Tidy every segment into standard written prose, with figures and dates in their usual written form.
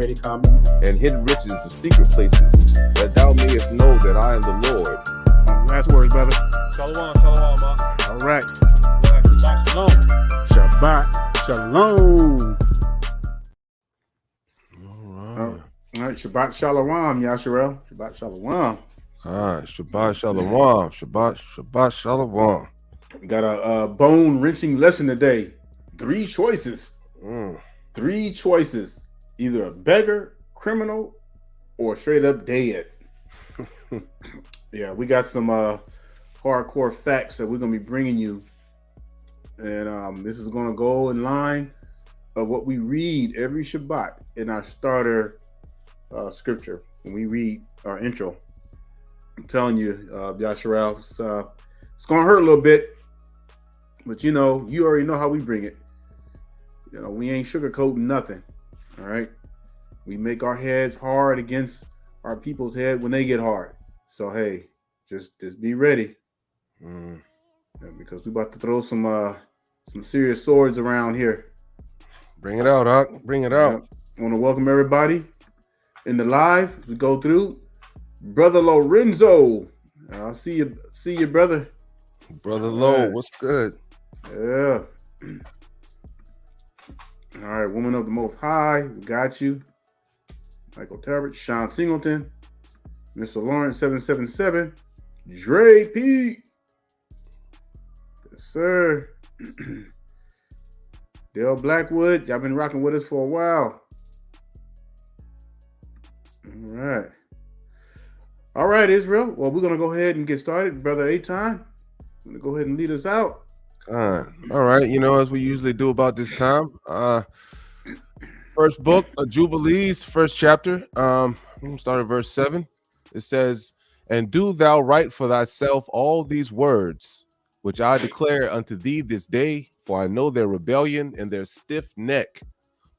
many comments. and hidden riches of secret places, that thou mayest know that I am the Lord. Last words, brother. Shalom, shalom, ma. All right. Shabbat shalom. Shabbat shalom. All right. Shabbat shalom, Yasharel. Shabbat shalom. All right, Shabbat Shalom. Shabbat Shalom. Got a bone-wrenching lesson today. 3 choices. 3 choices. Either a beggar, criminal, or straight up dead. Yeah, we got some hardcore facts that we're going to be bringing you. And this is going to go in line of what we read every Shabbat in our starter scripture. When we read our intro. I'm telling you, Yasharel, it's going to hurt a little bit. But, you already know how we bring it. We ain't sugarcoating nothing. All right. We make our heads hard against our people's head when they get hard. So, hey, just be ready. Yeah, because we're about to throw some serious swords around here. Bring it out, Huck. Bring it out. I want to welcome everybody in the live as we go through. Brother Lorenzo. I'll see you, brother. Brother Lowe, what's good? Yeah. All right, Woman of the Most High, we got you. Michael Talbot, Sean Singleton, Mr. Lawrence 777, Dre P. Yes, sir. Dale Blackwood, y'all been rocking with us for a while. All right, Israel. Well, we're gonna go ahead and get started. Brother Aton, gonna go ahead and lead us out. All right, as we usually do about this time. First book of Jubilees, first chapter. I'm gonna start at verse 7. It says, "And do thou write for thyself all these words, which I declare unto thee this day, for I know their rebellion and their stiff neck,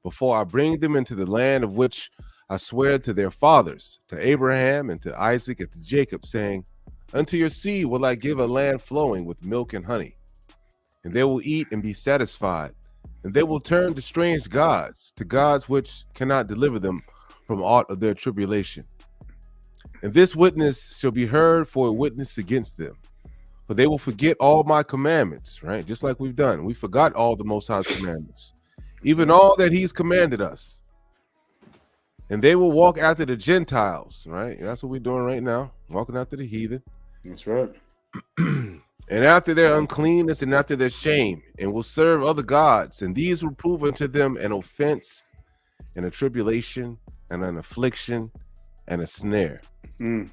before I bring them into the land of which I swear to their fathers, to Abraham and to Isaac and to Jacob, saying, unto your seed will I give a land flowing with milk and honey. And they will eat and be satisfied. And they will turn to strange gods, to gods which cannot deliver them from aught of their tribulation. And this witness shall be heard for a witness against them. For they will forget all my commandments," right? Just like we've done. We forgot all the Most High's commandments, even all that he's commanded us. "And they will walk after the Gentiles," right? That's what we're doing right now, walking after the heathen. That's right. "And after their uncleanness and after their shame, and will serve other gods. And these will prove unto them an offense and a tribulation and an affliction and a snare. And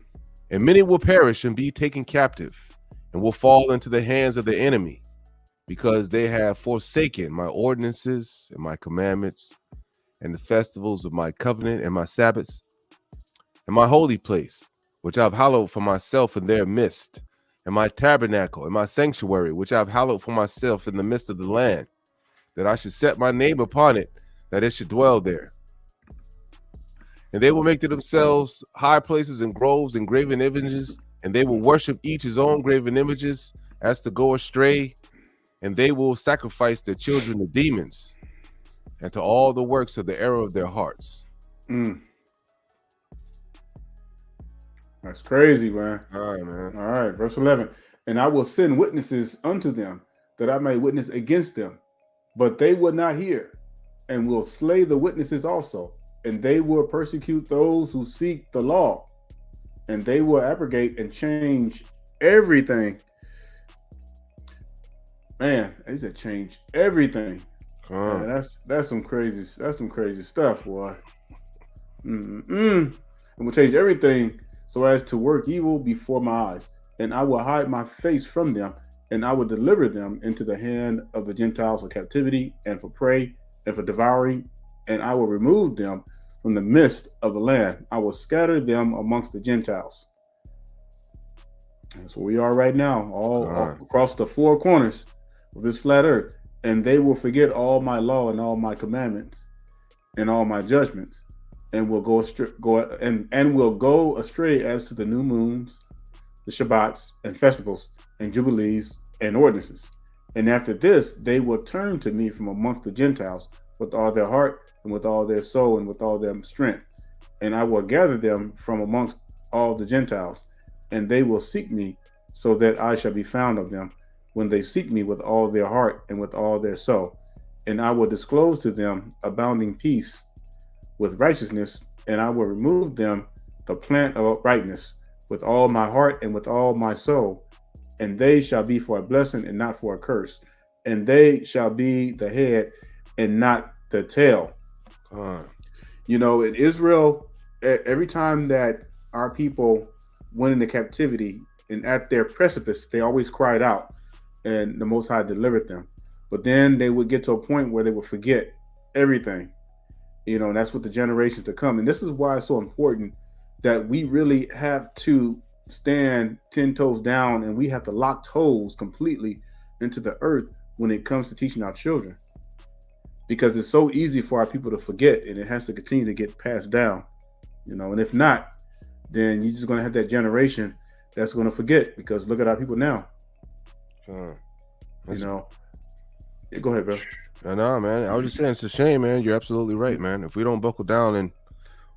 many will perish and be taken captive and will fall into the hands of the enemy, because they have forsaken my ordinances and my commandments and the festivals of my covenant and my Sabbaths, and my holy place, which I've hallowed for myself in their midst, and my tabernacle and my sanctuary, which I've hallowed for myself in the midst of the land, that I should set my name upon it, that it should dwell there. And they will make to themselves high places and groves and graven images, and they will worship each his own graven images, as to go astray, and they will sacrifice their children to demons, and to all the works of the error of their hearts." That's crazy, man. All right, man. All right, verse 11. "And I will send witnesses unto them, that I may witness against them. But they would not hear, and will slay the witnesses also. And they will persecute those who seek the law. And they will abrogate and change everything." Man, they said change everything. Man, that's some crazy stuff, boy. And will change everything so as to work evil before my eyes. And I will hide my face from them, and I will deliver them into the hand of the Gentiles for captivity and for prey and for devouring. And I will remove them from the midst of the land. I will scatter them amongst the Gentiles. That's where we are right now, all across the 4 corners of this flat earth. "And they will forget all my law and all my commandments and all my judgments, and will go astray as to the new moons, the Shabbats and festivals and jubilees and ordinances. And after this, they will turn to me from amongst the Gentiles, with all their heart and with all their soul and with all their strength. And I will gather them from amongst all the Gentiles, and they will seek me, so that I shall be found of them, when they seek me with all their heart and with all their soul. And I will disclose to them abounding peace with righteousness, and I will remove them the plant of uprightness with all my heart and with all my soul. And they shall be for a blessing and not for a curse. And they shall be the head and not the tail. You know, in Israel, every time that our people went into captivity and at their precipice, they always cried out, and the Most High delivered them. But then they would get to a point where they would forget everything, you know, and that's what the generations to come. And this is why it's so important that we really have to stand 10 toes down, and we have to lock toes completely into the earth when it comes to teaching our children, because it's so easy for our people to forget, and it has to continue to get passed down, you know. And if not, then you're just going to have that generation that's going to forget, because look at our people now. You know, go ahead, bro. No, man. I was just saying, it's a shame, man. You're absolutely right, man. If we don't buckle down, and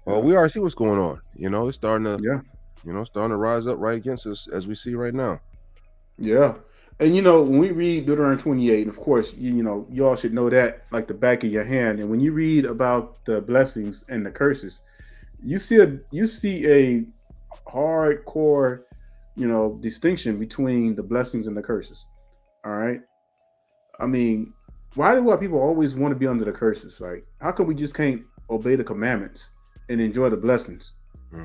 well, we already see what's going on. You know, it's starting to, starting to rise up right against us, as we see right now. Yeah. And, you know, when we read Deuteronomy 28, and of course, you know, you all should know that like the back of your hand. And when you read about the blessings and the curses, you see a hardcore, you know, distinction between the blessings and the curses. All right. I mean, why do our people always want to be under the curses? Like, how come we just can't obey the commandments and enjoy the blessings?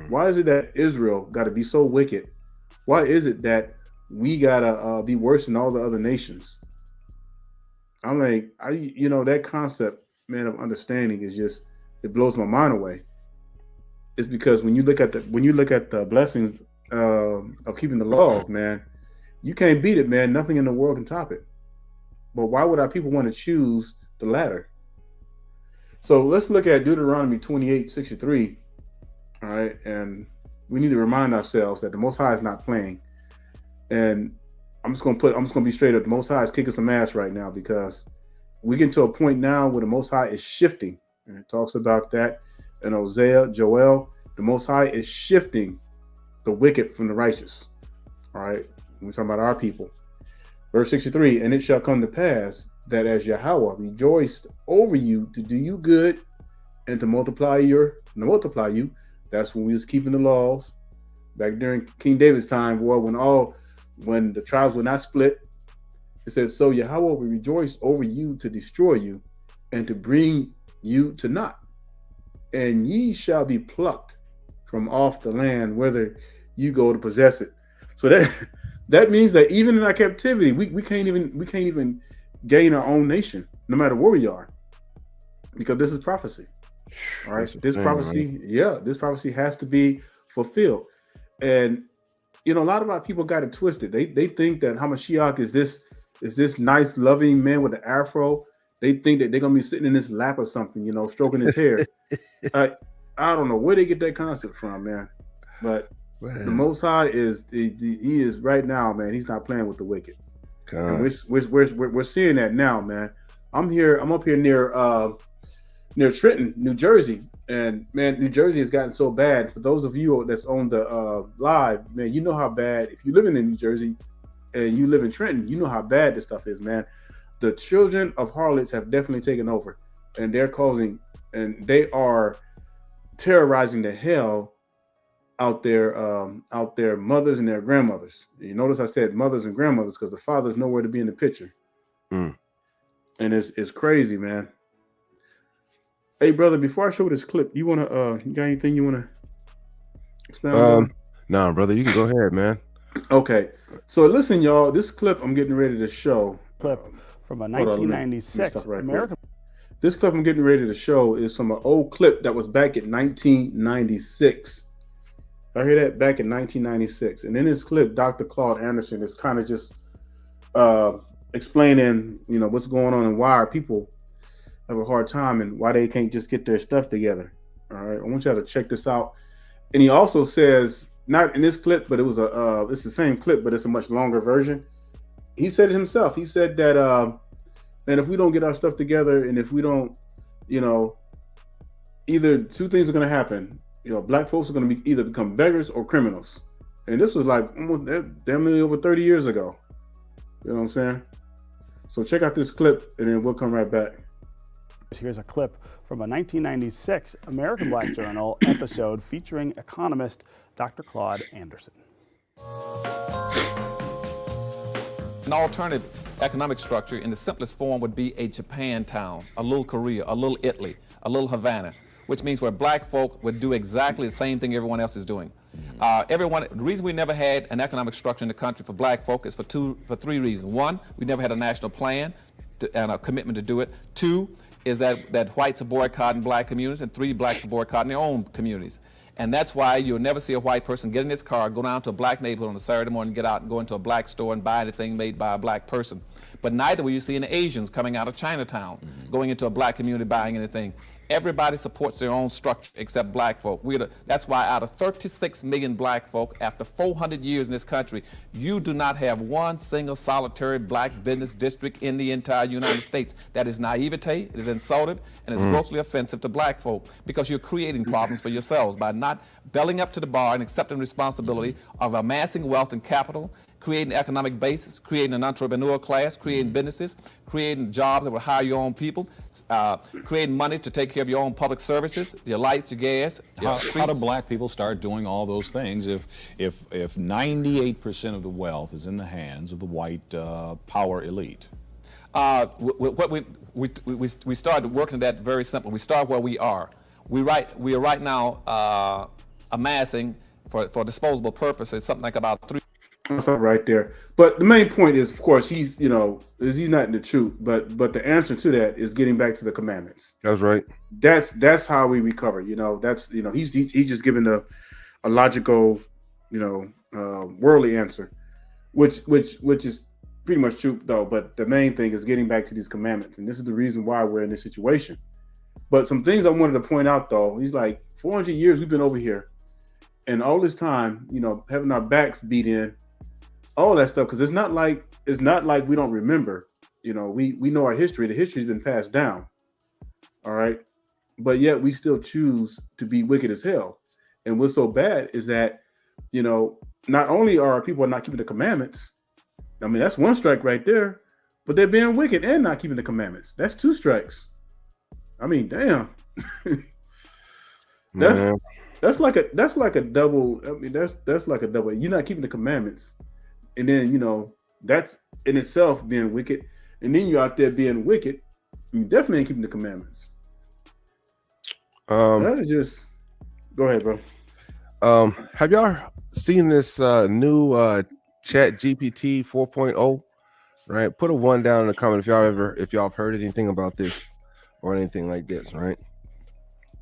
Why is it that Israel got to be so wicked? Why is it that we gotta be worse than all the other nations? I'm like, you know, that concept, man, of understanding is just, it blows my mind away. It's because when you look at the blessings of keeping the laws, man, you can't beat it, man. Nothing in the world can top it. But why would our people want to choose the latter? So let's look at Deuteronomy 28:63. All right, and we need to remind ourselves that the Most High is not playing. And I'm just gonna be straight up. The Most High is kicking some ass right now, because we get to a point now where the Most High is shifting, and it talks about that in Hosea, Joel. The Most High is shifting the wicked from the righteous. All right, we're talking about our people. Verse 63: and it shall come to pass that as Yahweh rejoiced over you to do you good and to multiply you. That's when we was keeping the laws back during King David's time, boy, when the tribes were not split. It says, so Yahweh will rejoice over you to destroy you and to bring you to naught. And ye shall be plucked from off the land, whether you go to possess it. So that means that even in our captivity, we can't even gain our own nation, no matter where we are, because this is prophecy. All right, this prophecy has to be fulfilled. And you know, a lot of our people got it twisted. They think that Hamashiach is this nice, loving man with an afro. They think that they're gonna be sitting in his lap or something, you know, stroking his hair. I don't know where they get that concept from, man. But the Most High he is right now, man. He's not playing with the wicked. And we're seeing that now, man. I'm up here near Trenton, New Jersey, and man, New Jersey has gotten so bad. For those of you that's on the live, man, you know how bad. If you live in New Jersey and you live in Trenton, you know how bad this stuff is, man. The children of harlots have definitely taken over, and they are terrorizing the hell out their mothers and their grandmothers. You notice I said mothers and grandmothers because the father's nowhere to be in the picture. And it's crazy, man. Hey, brother, before I show this clip, you got anything you wanna expound on? No, brother, you can go ahead, man. Okay, so listen, y'all. This clip I'm getting ready to show. Clip from a 1996 American. This clip I'm getting ready to show is from an old clip that was back in 1996. I hear that back in 1996, and in this clip, Dr. Claude Anderson is kind of just explaining, you know, what's going on and why our people have a hard time and why they can't just get their stuff together. All right, I want y'all to check this out. And he also says, not in this clip, but it's the same clip, but it's a much longer version. He said it himself. He said that, and if we don't get our stuff together, and if we don't you know, either two things are going to happen. You know, black folks are going to be either become beggars or criminals. And this was like almost damn nearly over 30 years ago. You know what I'm saying? So check out this clip, and then we'll come right back. Here's a clip from a 1996 American Black Journal episode featuring economist Dr. Claude Anderson. An alternative economic structure in the simplest form would be a Japantown, a little Korea, a little Italy, a little Havana, which means where black folk would do exactly the same thing everyone else is doing. The reason we never had an economic structure in the country for black folk is for three reasons. One, we never had a national plan and a commitment to do it. Two, is that whites are boycotting black communities, and three, blacks are boycotting their own communities. And that's why you'll never see a white person get in his car, go down to a black neighborhood on a Saturday morning, get out and go into a black store and buy anything made by a black person. But neither will you see any Asians coming out of Chinatown, going into a black community buying anything. Everybody supports their own structure except black folk. That's why out of 36 million black folk, after 400 years in this country, you do not have one single solitary black business district in the entire United States. That is naivete, it is insultive, and it's grossly offensive to black folk, because you're creating problems for yourselves by not belling up to the bar and accepting responsibility of amassing wealth and capital, creating economic basis, creating an entrepreneurial class, creating businesses, creating jobs that will hire your own people, creating money to take care of your own public services, your lights, your gas, your streets. How do black people start doing all those things if 98% of the wealth is in the hands of the white power elite? We started working that very simple. We start where we are. We are right now amassing for disposable purposes something like about $3. I'll stop right there. But the main point is, of course, he's not in the truth. But the answer to that is getting back to the commandments. That's right. That's how we recover. He's just giving a logical, worldly answer, which is pretty much true though. But the main thing is getting back to these commandments, and this is the reason why we're in this situation. But some things I wanted to point out though, he's like 400 years we've been over here, and all this time, having our backs beat in. All that stuff, because it's not like we don't remember. We know our history. The history's been passed down. All right, but yet we still choose to be wicked as hell. And what's so bad is that not only are people not keeping the commandments. I mean, that's one strike right there. But they're being wicked and not keeping the commandments. That's two strikes. I mean, damn. That's like a double. I mean, that's like a double. You're not keeping the commandments. And then, that's in itself being wicked. And then you're out there being wicked. You definitely ain't keeping the commandments. That is just... Go ahead, bro. Have y'all seen this new Chat GPT 4.0? Right? Put a 1 down in the comment if y'all have heard anything about this or anything like this, right?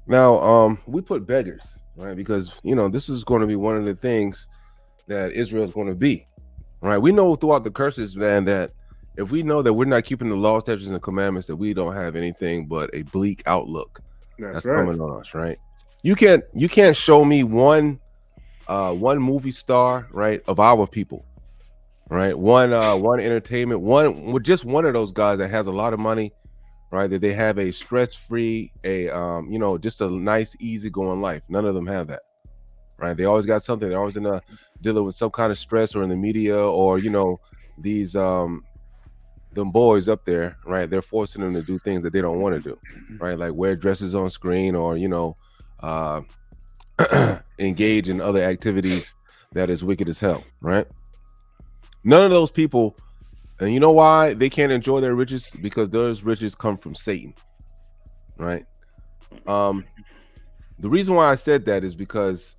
Now, we put beggars, right? Because, this is going to be one of the things that Israel is going to be. Right, we know throughout the curses, man, that if we know that we're not keeping the laws, statutes, and the commandments, that we don't have anything but a bleak outlook. That's right. Coming on us, right? You can't show me one movie star, right, of our people, right? One entertainment, just one of those guys that has a lot of money, right? That they have a stress-free, just a nice, easygoing life. None of them have that. Right, they always got something. They're always dealing with some kind of stress, or in the media, or these them boys up there, right? They're forcing them to do things that they don't want to do, right? Like wear dresses on screen, or engage in other activities that is wicked as hell, right? None of those people, and you know why they can't enjoy their riches? Because those riches come from Satan, right? The reason why I said that is because,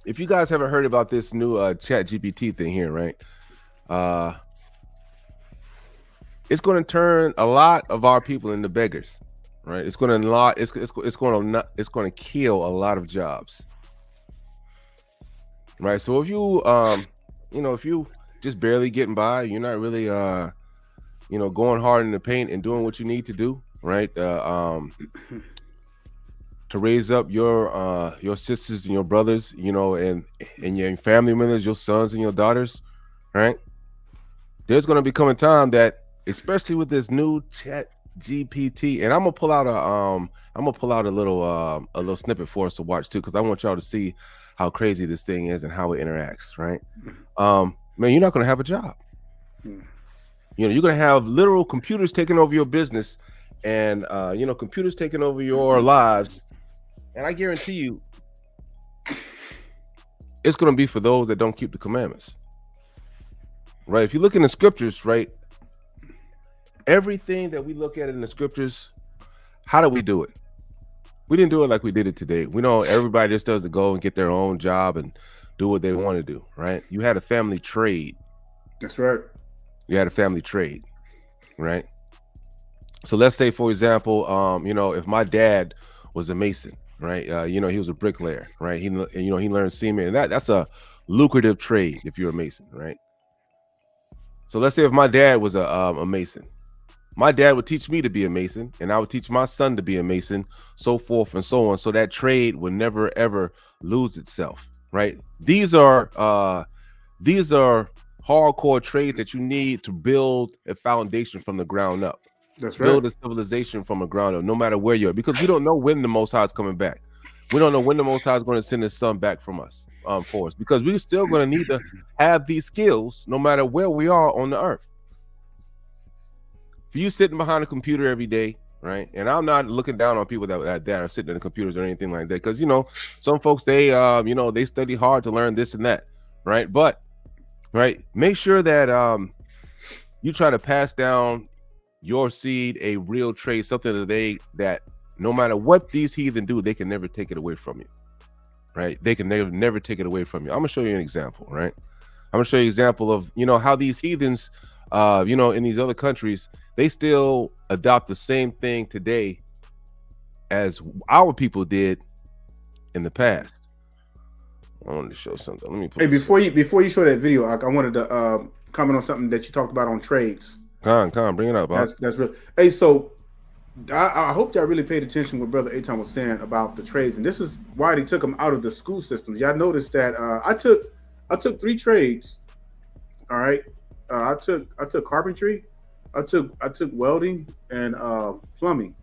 if you guys haven't heard about this new Chat GPT thing here, right? It's going to turn a lot of our people into beggars, right? It's going to kill a lot of jobs, right? So if you if you just barely getting by, you're not really going hard in the paint and doing what you need to do, right? To raise up your sisters and your brothers, and your family members, your sons and your daughters, right? There's going to become a time that, especially with this new Chat GPT, and I'm gonna pull out a little snippet for us to watch too, because I want y'all to see how crazy this thing is and how it interacts. Right, man, you're not gonna have a job. You know, you're gonna have literal computers taking over your business, and computers taking over your lives. And I guarantee you, it's gonna be for those that don't keep the commandments. Right? If you look in the scriptures, right, everything that we look at in the scriptures, how do we do it? We didn't do it like we did it today. We know everybody just does to go and get their own job and do what they want to do, right? You had a family trade. That's right. You had a family trade, right? So let's say, for example, if my dad was a mason, right? He was a bricklayer, right? He learned cement, and that's a lucrative trade if you're a mason, right? So let's say if my dad was a mason, my dad would teach me to be a mason, and I would teach my son to be a mason, so forth and so on. So that trade would never ever lose itself, right? These are hardcore trades that you need to build a foundation from the ground up. That's right. Build a civilization from the ground up, no matter where you're, because we don't know when the Most High is coming back. We don't know when the Most High is going to send his son back from us, for us, because we're still going to need to have these skills no matter where we are on the earth. For you sitting behind a computer every day, right? And I'm not looking down on people that are sitting in the computers or anything like that, because some folks they study hard to learn this and that, right? But make sure that you try to pass down your seed a real trade, something that no matter what these heathen do, they can never take it away from you, right? They can never take it away from you. I'm gonna show you an example, right? I'm gonna show you an example of how these heathens, in these other countries, they still adopt the same thing today as our people did in the past. I wanted to show something. Let me put before you show that video, I wanted to comment on something that you talked about on trades. Come on, bring it up. That's real. Hey, so I hope y'all really paid attention what Brother Aton was saying about the trades, and this is why they took them out of the school systems. Y'all noticed that I took 3 trades. All right, I took carpentry, I took welding and plumbing,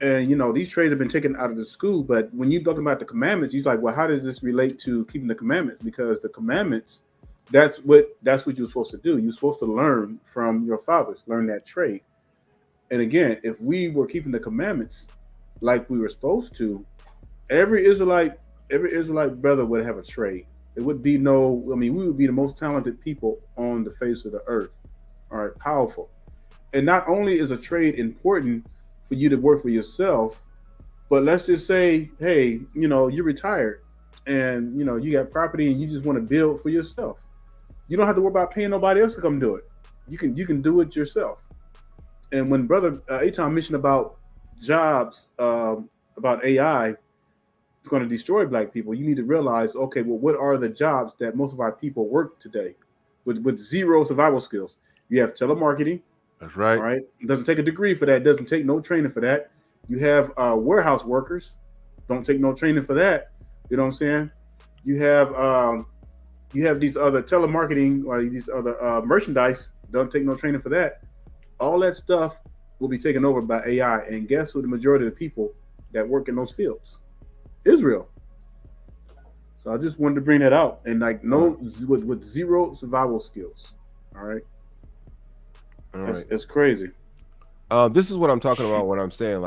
and these trades have been taken out of the school. But when you're talking about the commandments, you're like, well, how does this relate to keeping the commandments? Because the commandments, that's what you're supposed to do. You're supposed to learn from your fathers, learn that trade. And again, if we were keeping the commandments like we were supposed to, every Israelite brother would have a trade. It would be we would be the most talented people on the face of the earth. All right, powerful. And not only is a trade important for you to work for yourself, but let's just say, hey, you're retired and you got property and you just want to build for yourself. You don't have to worry about paying nobody else to come do it. You can do it yourself. And when Brother Aton mentioned about jobs, about AI, it's going to destroy black people, you need to realize, okay, well, what are the jobs that most of our people work today with zero survival skills? You have telemarketing. That's right. All right. It doesn't take a degree for that. It doesn't take no training for that. You have warehouse workers. Don't take no training for that. You know what I'm saying? You have these other telemarketing or these other merchandise. Don't take no training for that. All that stuff will be taken over by AI. And guess who the majority of the people that work in those fields? Israel. So I just wanted to bring that out. And with zero survival skills. All right. It's crazy. This is what I'm talking about when I'm saying,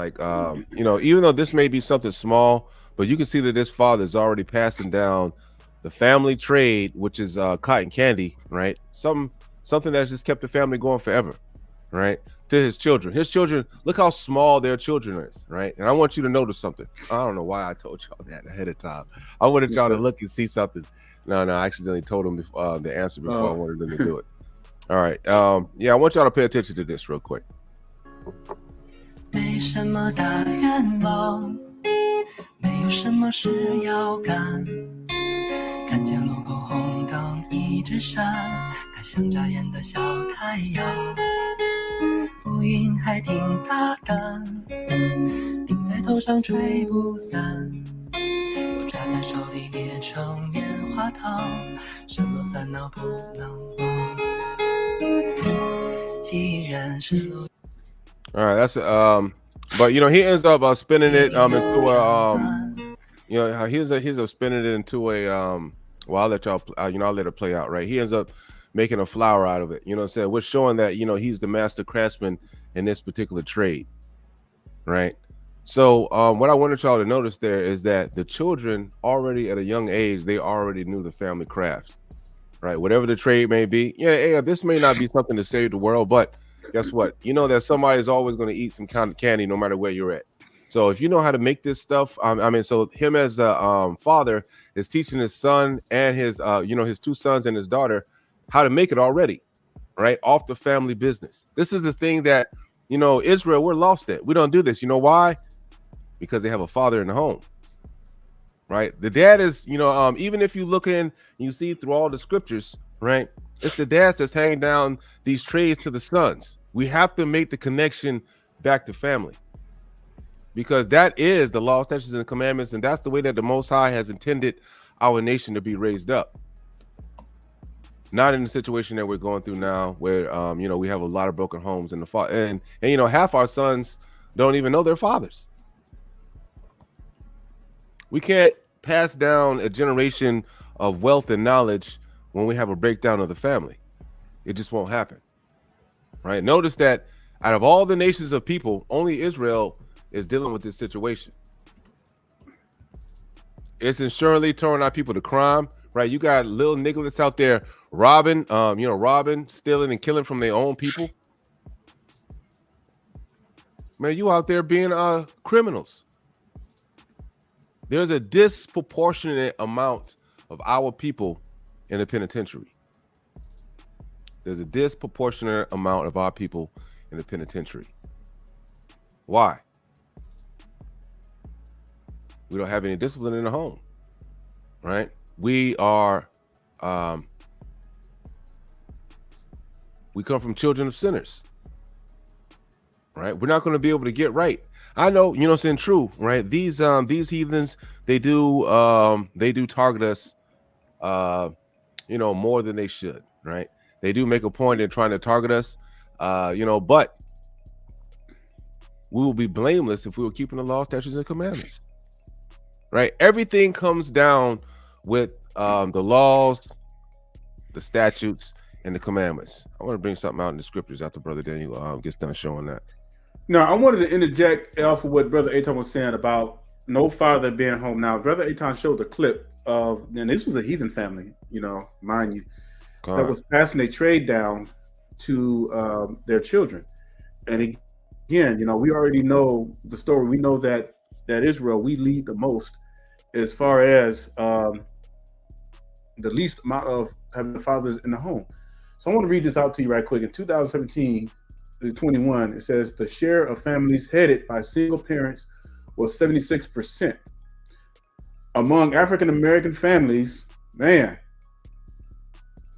even though this may be something small, but you can see that this father is already passing down the family trade, which is cotton candy, right? Something that's just kept the family going forever, right? To his children. His children, look how small their children is, right? And I want you to notice something. I don't know why I told y'all that ahead of time. I wanted y'all to look and see something. No, I accidentally told them the answer before I wanted them to do it. All right. I want y'all to pay attention to this real quick. 没什么大愿望，没有什么事要干。看见路口红灯一直闪，它像眨眼的小太阳。乌云还挺大胆，顶在头上吹不散。我抓在手里捏成棉花糖，什么烦恼不能忘。既然是路。All right, that's but you know he ends up spinning it into a you know he ends up spinning it into a well I'll let y'all you know I'll let it play out, right? He ends up making a flower out of it, you know what I'm saying? We're showing that you know he's the master craftsman in this particular trade, right? So what I wanted y'all to notice there is that the children already at a young age, they already knew the family craft, right? Whatever the trade may be. Yeah, this may not be something to save the world, but guess what? You know that somebody's always going to eat some kind of candy no matter where you're at. So if you know how to make this stuff, I mean, so him as a father is teaching his son and his you know his two sons and his daughter how to make it already, right? Off the family business. This is the thing that you know Israel, we're lost at. We don't do this. You know why? Because they have a father in the home, right? The dad is, you know, even if you look in, you see through all the scriptures, right? It's the dads that's hanging down these trays to the sons. We have to make the connection back to family because that is the law, statutes, and commandments, and that's the way that the Most High has intended our nation to be raised up. Not in the situation that we're going through now, where you know we have a lot of broken homes and and you know half our sons don't even know their fathers. We can't pass down a generation of wealth and knowledge when we have a breakdown of the family. It just won't happen, right? Notice that out of all the nations of people, only Israel is dealing with this situation. It's surely turning our people to crime, right? You got little nigglets out there robbing, you know, robbing, stealing, and killing from their own people. Man, you out there being criminals. There's a disproportionate amount of our people in the penitentiary. There's a disproportionate amount of our people in the penitentiary. Why? We don't have any discipline in the home, right? We are, we come from children of sinners, right? We're not going to be able to get right. I know, you know, it's in true, right? These heathens, they do target us, you know, more than they should, right? They do make a point in trying to target us, you know, but we will be blameless if we were keeping the law, statutes, and commandments, right? Everything comes down with the laws, the statutes, and the commandments. I want to bring something out in the scriptures after Brother Daniel gets done showing that. Now, I wanted to interject off of what Brother Aton was saying about no father being home. Now, Brother Aton showed a clip of, and this was a heathen family, you know, mind you, that was passing a trade down to their children. And again, you know, we already know the story. We know that Israel, we lead the most as far as the least amount of having the fathers in the home. So I want to read this out to you right quick. In 2017, 21, it says the share of families headed by single parents was 76%. Among African American families, man,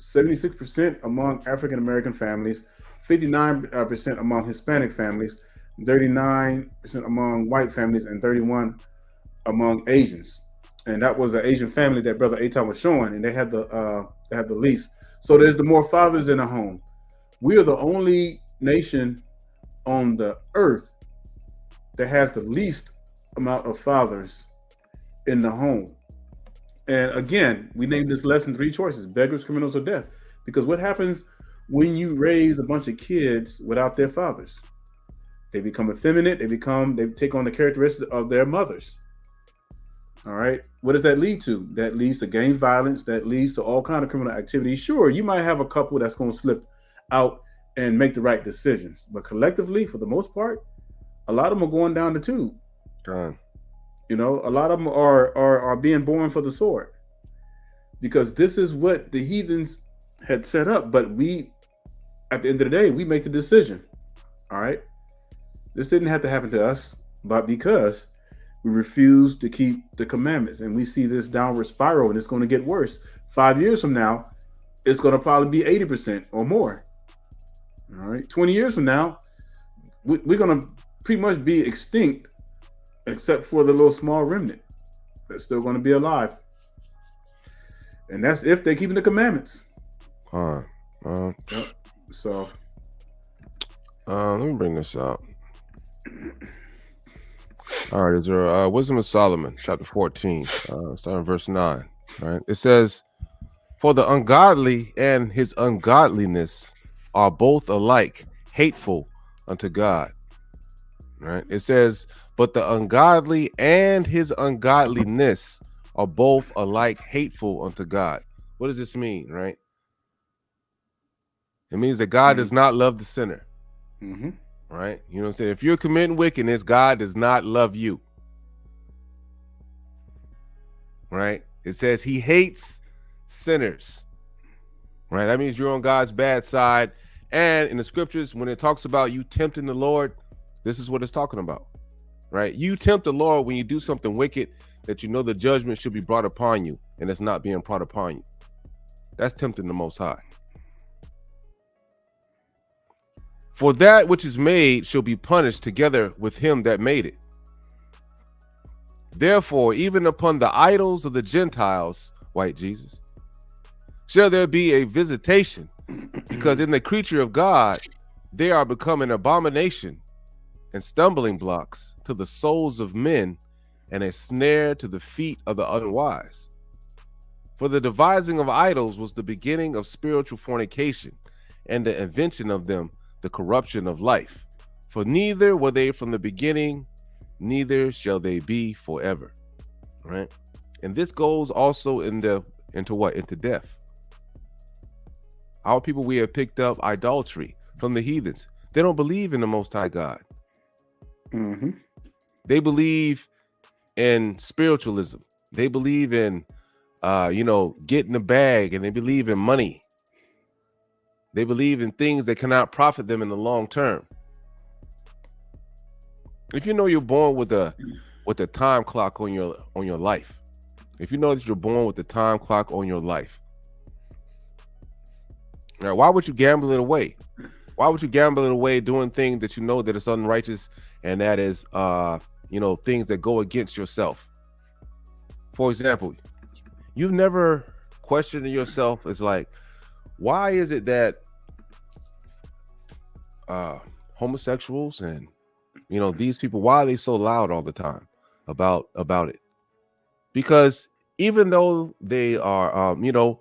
76% among African American families, 59% among Hispanic families, 39% among white families, and 31% among Asians. And that was an Asian family that Brother Aton was showing, and they had the least. So there's the more fathers in the home. We are the only nation on the earth that has the least amount of fathers in the home. And again, we named this lesson 3 choices: beggars, criminals, or death. Because what happens when you raise a bunch of kids without their fathers? They become effeminate. They take on the characteristics of their mothers. All right. What does that lead to? That leads to gang violence. That leads to all kinds of criminal activity. Sure, you might have a couple that's going to slip out and make the right decisions, but collectively, for the most part, a lot of them are going down the tube. You know, a lot of them are being born for the sword, because this is what the heathens had set up. But we, at the end of the day, we make the decision. All right, this didn't have to happen to us, but because we refuse to keep the commandments, and we see this downward spiral, and it's going to get worse. 5 years from now, it's going to probably be 80% or more. All right, 20 years from now, we're going to pretty much be extinct, except for the little small remnant that's still going to be alive. And that's if they're keeping the commandments. So So let me bring this up. All right, is there Wisdom of Solomon, chapter 14, starting verse 9. All right, it says, "For the ungodly and his ungodliness are both alike hateful unto God." Right? It says, "But the ungodly and his ungodliness are both alike hateful unto God." What does this mean, right? It means that God does not love the sinner. Mm-hmm. Right? You know what I'm saying? If you're committing wickedness, God does not love you. Right? It says he hates sinners. Right? That means you're on God's bad side. And in the scriptures, when it talks about you tempting the Lord, this is what it's talking about. Right? You tempt the Lord when you do something wicked that you know the judgment should be brought upon you, and it's not being brought upon you. That's tempting the Most High. "For that which is made shall be punished together with him that made it. Therefore, even upon the idols of the Gentiles," white Jesus, "shall there be a visitation, because in the creature of God they are become an abomination and stumbling blocks to the souls of men, and a snare to the feet of the unwise. For the devising of idols was the beginning of spiritual fornication, and the invention of them the corruption of life. For neither were they from the beginning, neither shall they be forever." Right? And this goes also into what? Into death. Our people, we have picked up idolatry from the heathens. They don't believe in the Most High God. Mm-hmm. They believe in spiritualism. They believe in getting a bag, and they believe in money. They believe in things that cannot profit them in the long term. If you know you're born with a time clock on your life, if you know that you're born with the time clock on your life, now why would you gamble it away? Why would you gamble it away doing things that you know that is unrighteous and that is things that go against yourself? For example, you've never questioned yourself. It's like, why is it that homosexuals and these people, why are they so loud all the time about it? Because even though they are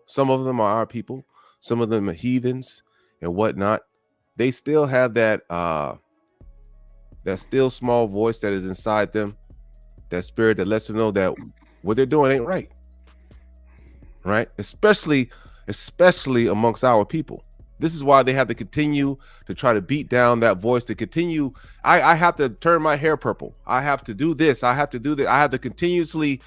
some of them are our people, some of them are heathens and whatnot, they still have that still small voice that is inside them, that spirit that lets them know that what they're doing ain't right. Right? Especially amongst our people. This is why they have to continue to try to beat down that voice, to continue. I have to turn my hair purple. I have to do this. I have to do that. I have to continuously,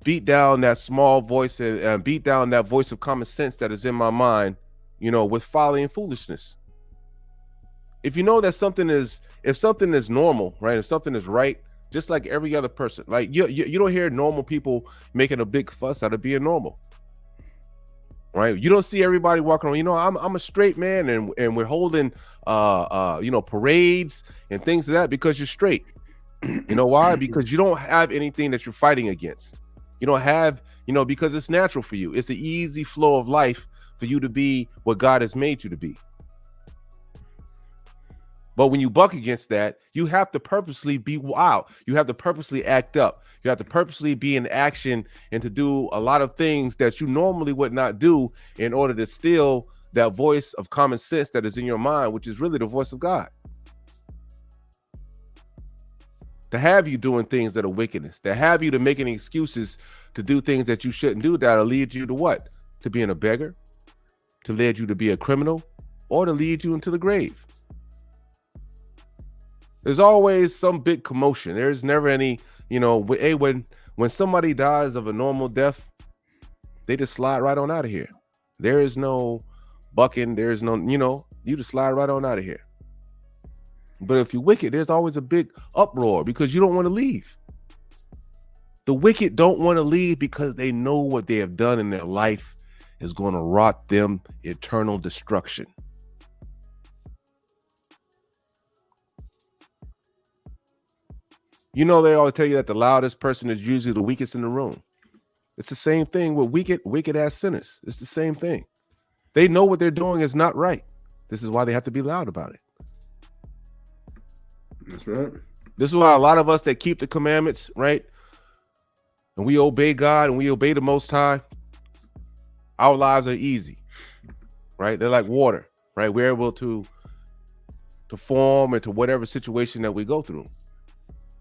beat down that small voice and beat down that voice of common sense that is in my mind, with folly and foolishness. If you know that if something is normal, right? If something is right, just like every other person, like you don't hear normal people making a big fuss out of being normal. Right, you don't see everybody walking around. I'm a straight man, and we're holding parades and things of that because you're straight. You know why? Because you don't have anything that you're fighting against. You don't have, because it's natural for you. It's an easy flow of life for you to be what God has made you to be. But when you buck against that, you have to purposely be wild. You have to purposely act up. You have to purposely be in action and to do a lot of things that you normally would not do in order to steal that voice of common sense that is in your mind, which is really the voice of God. To have you doing things that are wickedness, to have you to making excuses to do things that you shouldn't do, that'll lead you to what? To being a beggar, to lead you to be a criminal, or to lead you into the grave. There's always some big commotion. There's never any, when somebody dies of a normal death, they just slide right on out of here. There is no bucking. There's no, you just slide right on out of here. But if you're wicked, there's always a big uproar because you don't want to leave. The wicked don't want to leave because they know what they have done in their life is going to rot them eternal destruction. They always tell you that the loudest person is usually the weakest in the room. It's the same thing with wicked ass sinners. It's the same thing. They know what they're doing is not right. This is why they have to be loud about it. That's right. This is why a lot of us that keep the commandments, right? And we obey God and we obey the Most High, our lives are easy, right? They're like water, right? We're able to form into whatever situation that we go through,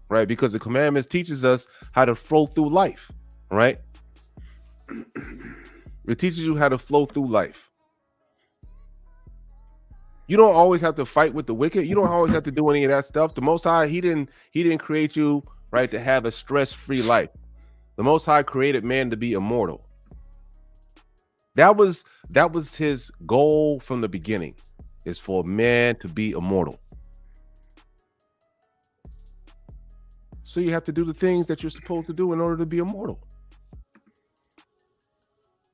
right? Because the commandments teaches us how to flow through life, right? It teaches you how to flow through life. You don't always have to fight with the wicked. You don't always have to do any of that stuff. The Most High, he didn't create you, right, to have a stress-free life. The Most High created man to be immortal. That was his goal from the beginning, is for man to be immortal. So you have to do the things that you're supposed to do in order to be immortal.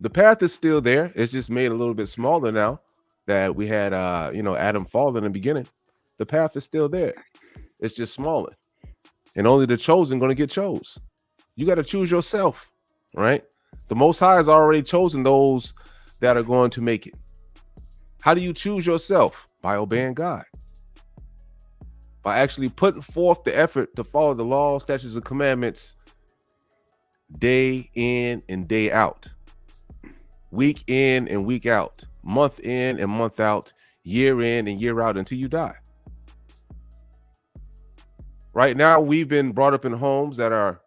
The path is still there. It's just made a little bit smaller now that we had Adam fall in the beginning. The path is still there. It's just smaller. And only the chosen going to get chose. You got to choose yourself, right? The Most High has already chosen those that are going to make it. How do you choose yourself? By obeying God. By actually putting forth the effort to follow the law, statutes, and commandments day in and day out. Week in and week out. Month in and month out. Year in and year out until you die. Right now, we've been brought up in homes that are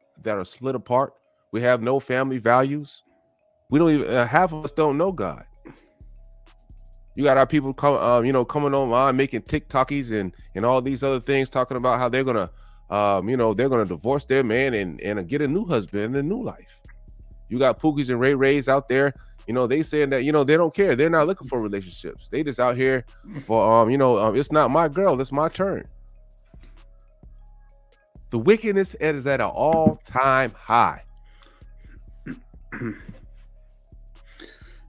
split apart. We have no family values. We don't even half of us don't know God. You got our people coming online making TikTokies and all these other things, talking about how they're gonna divorce their man and get a new husband and a new life. You got Pookies and Ray Rays out there. They saying that they don't care. They're not looking for relationships. They just out here for it's not my girl, it's my turn. The wickedness is at an all-time high.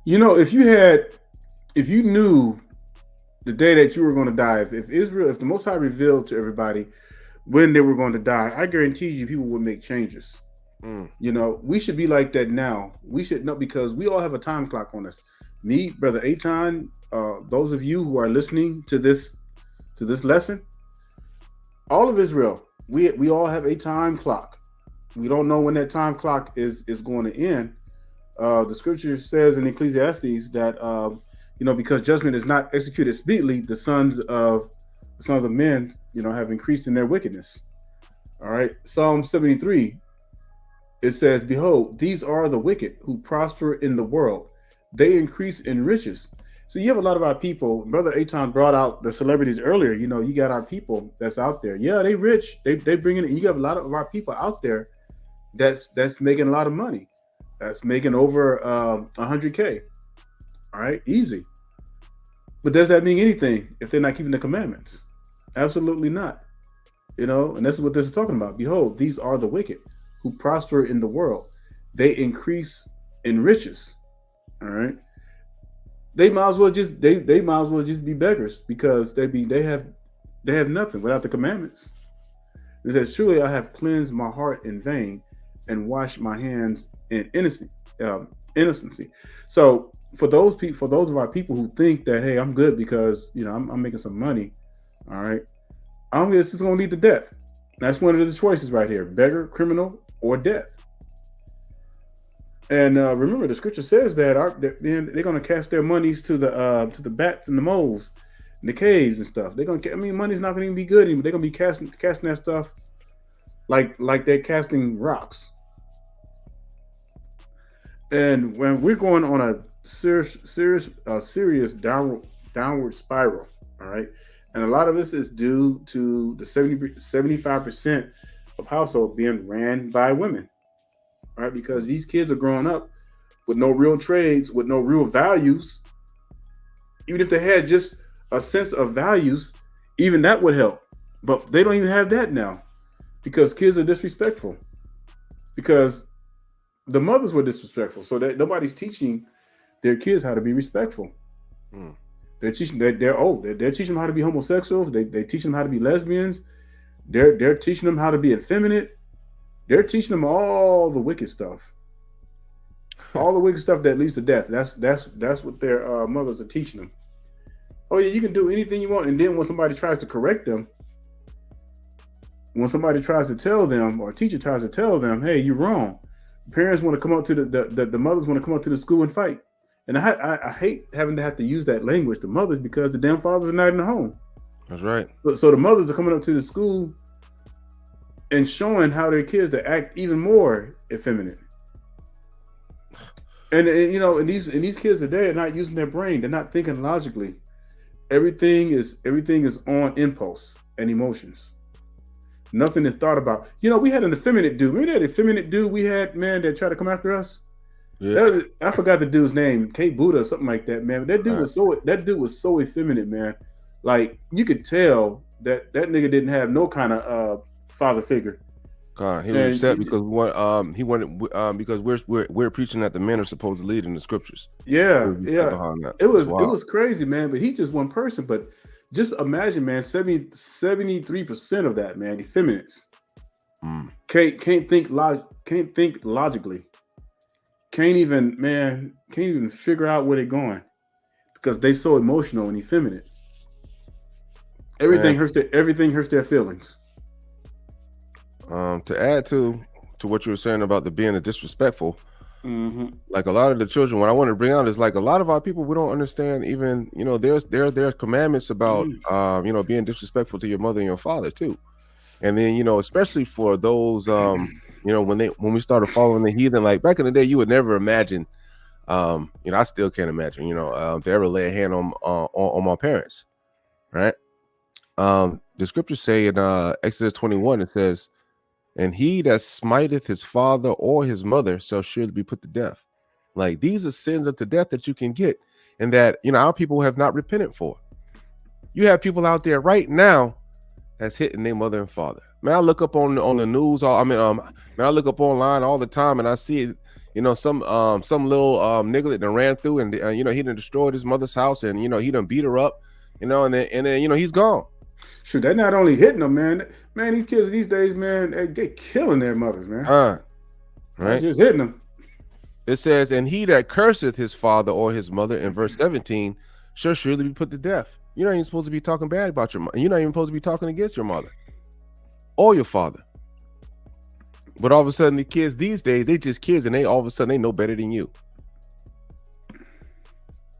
If you knew the day that you were going to die, if the Most High revealed to everybody when they were going to die, I guarantee you people would make changes. We should be like that now. We should know, because we all have a time clock on us. Me, Brother Eitan, those of you who are listening to this lesson, all of Israel, we all have a time clock. We don't know when that time clock is going to end. The scripture says in Ecclesiastes that because judgment is not executed speedily, the sons of men have increased in their wickedness. All right, Psalm 73. It says, "Behold, these are the wicked who prosper in the world; they increase in riches." So you have a lot of our people. Brother Eitan brought out the celebrities earlier. You got our people that's out there. Yeah, they rich. They bring in. You have a lot of our people out there that's making a lot of money. That's making over 100K. All right, easy. But does that mean anything if they're not keeping the commandments? Absolutely not. And this is what this is talking about. Behold, these are the wicked who prosper in the world. They increase in riches. All right. They might as well just be beggars, because they have nothing without the commandments. It says, "Surely I have cleansed my heart in vain and washed my hands in innocency." So for those of our people who think that, hey, I'm good because I'm making some money, all right, this is going to lead to death. That's one of the choices right here: beggar, criminal, or death. And remember, the scripture says that they're going to cast their monies to the bats and the moles, and the caves and stuff. Money's not going to even be good anymore. They're going to be casting that stuff like they're casting rocks. And when we're going on a serious downward spiral, all right, and a lot of this is due to the 75% of households being ran by women, right? Because these kids are growing up with no real trades, with no real values. Even if they had just a sense of values, even that would help. But they don't even have that now, because kids are disrespectful. Because the mothers were disrespectful, so that nobody's teaching their kids how to be respectful. They're teaching they're teaching them how to be homosexuals. They teach them how to be lesbians. They're teaching them how to be effeminate. They're teaching them all the wicked stuff, all the wicked stuff that leads to death. That's what their mothers are teaching them. Oh yeah, you can do anything you want, and then when somebody tries to correct them, when somebody tries to tell them, or a teacher tries to tell them, hey, you're wrong, parents want to come up to the mothers want to come up to the school and fight. And I hate having to have to use that language, the mothers, because the damn fathers are not in the home. That's right. So the mothers are coming up to the school and showing how their kids to act even more effeminate. And you know, and these kids today are not using their brain. They're not thinking logically. Everything is on impulse and emotions. Nothing is thought about. You know, we had an effeminate dude. Remember that effeminate dude we had, man, that tried to come after us? Yeah. I forgot the dude's name, K Buddha or something like that, man. That dude was so effeminate, man. Like, you could tell that nigga didn't have no kind of father figure. God, he was upset because he wanted because we're preaching that the men are supposed to lead in the scriptures. Yeah. It was crazy, man. But he's just one person. But just imagine, man, 73% of that, man, effeminates. Can't think logically. Can't even figure out where they're going because they so emotional and effeminate. Everything hurts their feelings. To add to what you were saying about the being disrespectful, like a lot of the children, what I want to bring out is like a lot of our people, we don't understand even, you know, there's commandments about you know, being disrespectful to your mother and your father too. And then, you know, especially for those you know, when we started following the heathen, like back in the day, you would never imagine, you know, I still can't imagine, you know, to ever lay a hand on my parents, right? The scriptures say in Exodus 21, it says, and he that smiteth his father or his mother shall surely be put to death. Like, these are sins unto death that you can get, and that, you know, our people have not repented for. You have people out there right now that's hitting their mother and father. Man, I look up on the news. I look up online all the time, and I see it. You know, some little nigga that done ran through, and you know, he done destroyed his mother's house, and you know, he done beat her up. You know, and then you know, he's gone. Sure, they're not only hitting them, man. Man, these kids these days, man, they killing their mothers, man. Right. They're just hitting them. It says, and he that curseth his father or his mother, in verse 17, shall surely be put to death. You're not even supposed to be talking bad about your mother. You're not even supposed to be talking against your mother or your father. But all of a sudden, the kids these days, they just kids, and all of a sudden they know better than you.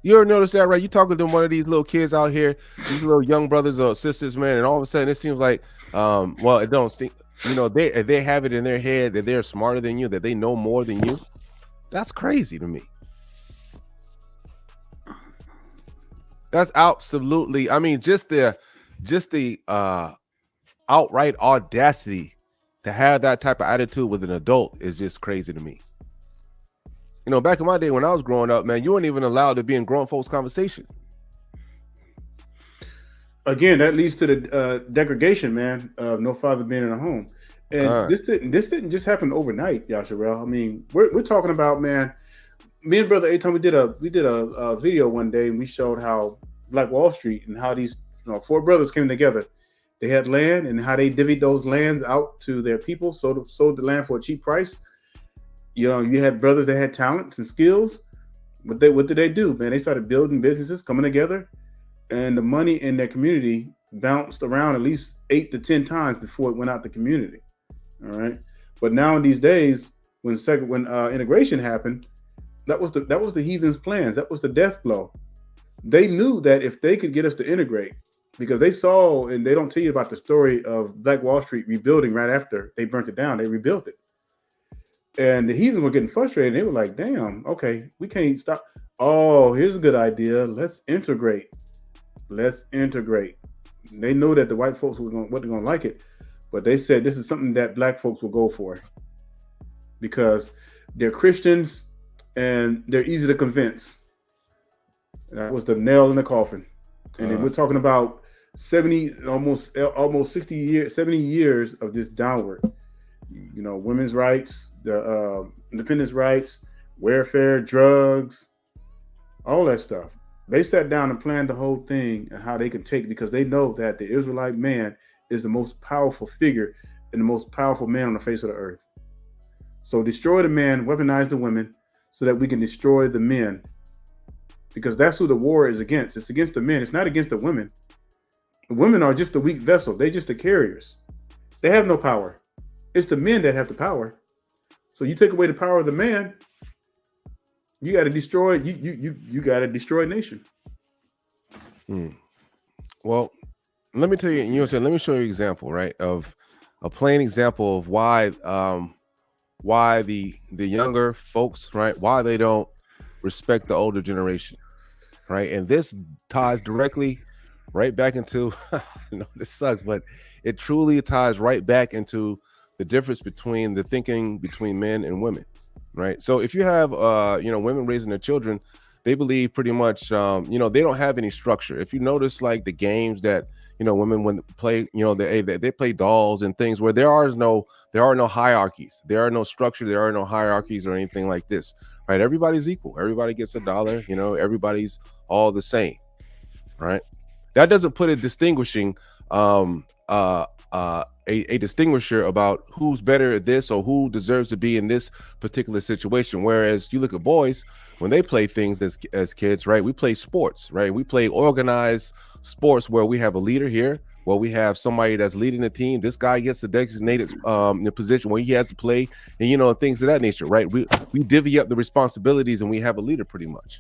You ever notice that, right? You talking to one of these little kids out here, these little young brothers or sisters, man, and all of a sudden it seems like, well, it don't seem, you know, they have it in their head that they're smarter than you, that they know more than you. That's crazy to me. That's absolutely, I mean, just the outright audacity to have that type of attitude with an adult is just crazy to me. You know, back in my day when I was growing up, man, you weren't even allowed to be in grown folks' conversations. Again, that leads to the degradation, man, of no father being in a home. And this didn't just happen overnight, Yasharel. I mean, we're talking about, man, me and Brother Aton, we did a video one day, and we showed how Black Wall Street and how these, you know, four brothers came together. They had land, and how they divvied those lands out to their people, sold the land for a cheap price. You know, you had brothers that had talents and skills. What did they do, man? They started building businesses, coming together, and the money in their community bounced around at least 8 to 10 times before it went out the community. All right, but now in these days, when integration happened, that was the heathens' plans. That was the death blow. They knew that if they could get us to integrate, because they saw, and they don't tell you about the story of Black Wall Street rebuilding right after they burnt it down. They rebuilt it. And the heathens were getting frustrated. They were like, damn, okay, we can't stop. Oh, here's a good idea. Let's integrate. They know that the white folks wasn't going to like it, but they said this is something that Black folks will go for because they're Christians and they're easy to convince. That was the nail in the coffin. And then we're talking about 70, almost 60 years, 70 years of this downward. You know, women's rights, the independence rights, welfare, drugs, all that stuff. They sat down and planned the whole thing and how they can take, because they know that the Israelite man is the most powerful figure and the most powerful man on the face of the earth. So destroy the man, weaponize the women so that we can destroy the men, because that's who the war is against. It's against the men. It's not against the women. The women are just a weak vessel. They're just the carriers. They have no power. It's the men that have the power. So you take away the power of the man, you got to destroy. You got to destroy a nation. Well, let me tell you. You know what I'm saying? Let me show you an example, right? Of a plain example of why the younger folks, right? Why they don't respect the older generation, right? And this ties directly right back into. I know this sucks, but it truly ties right back into the difference between the thinking between men and women, right? So if you have women raising their children, they believe pretty much they don't have any structure. If you notice, like the games that women when play, they play dolls and things where there are no hierarchies, there are no structure, there are no hierarchies or anything like this, right? Everybody's equal, everybody gets $1, everybody's all the same, right? That doesn't put a distinguishing a distinguisher about who's better at this or who deserves to be in this particular situation. Whereas you look at boys, when they play things as kids, right? We play sports, right? We play organized sports where we have a leader here, where we have somebody that's leading the team. This guy gets the designated the position where he has to play, and things of that nature, right? We divvy up the responsibilities, and we have a leader pretty much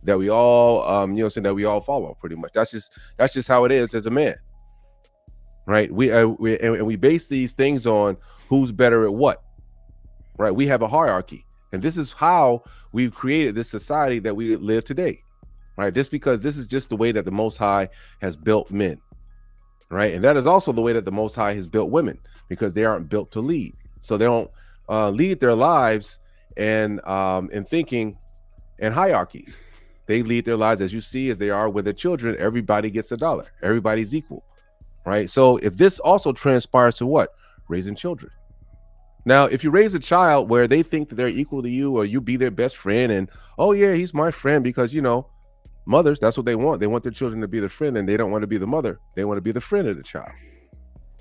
that we all that we all follow pretty much. That's just how it is as a man. Right, we base these things on who's better at what, right? We have a hierarchy, and this is how we've created this society that we live today, right? Just because this is just the way that the Most High has built men, right? And that is also the way that the Most High has built women, because they aren't built to lead, so they don't lead their lives and thinking and hierarchies. They lead their lives, as you see, as they are with their children. Everybody gets $1. Everybody's equal. Right. So if this also transpires to what? Raising children. Now, if you raise a child where they think that they're equal to you, or you be their best friend, and oh yeah, he's my friend, because mothers, that's what they want. They want their children to be the friend, and they don't want to be the mother. They want to be the friend of the child.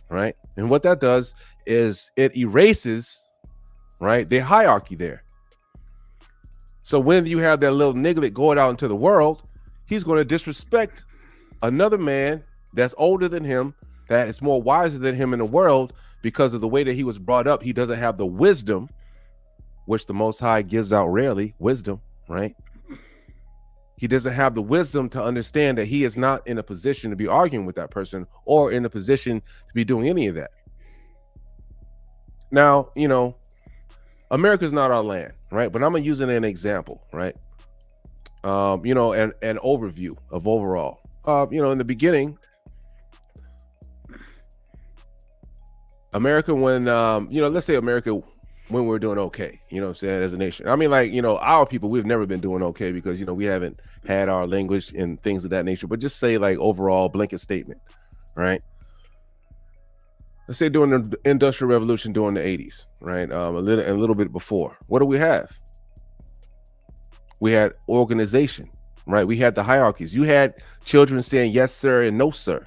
Right. And what that does is it erases, right, the hierarchy there. So when you have that little niglet going out into the world, he's going to disrespect another man that's older than him, that is more wiser than him in the world, because of the way that he was brought up. He doesn't have the wisdom, which the Most High gives out rarely, wisdom, right? He doesn't have the wisdom to understand that he is not in a position to be arguing with that person, or in a position to be doing any of that. Now, America's not our land, right? But I'm gonna use it as an example, right? An overview of overall. In the beginning, America, when let's say America, when we're doing okay, what I'm saying, as a nation. I mean, our people, we've never been doing okay, because we haven't had our language and things of that nature. But just say, like, overall blanket statement, right? Let's say during the Industrial Revolution during the 80s, right? A little bit before. What do we have? We had organization, right? We had the hierarchies. You had children saying yes, sir, and no, sir.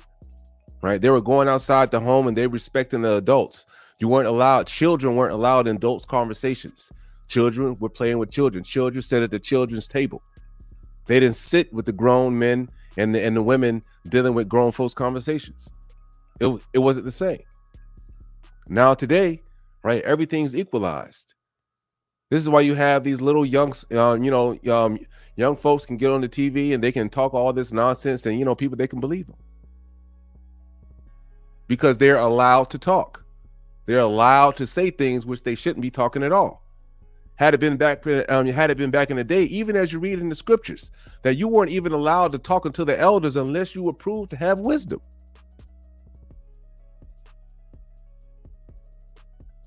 Right, they were going outside the home and they respecting the adults. Children weren't allowed in adults' conversations. Children were playing with children. Children sat at the children's table. They didn't sit with the grown men and the women dealing with grown folks' conversations. It wasn't the same. Now today, right, everything's equalized. This is why you have these little young folks can get on the TV and they can talk all this nonsense, and people, they can believe them. Because they're allowed to talk. They're allowed to say things which they shouldn't be talking at all. Had it been back in the day, even as you read in the scriptures, that you weren't even allowed to talk unto the elders unless you were proved to have wisdom.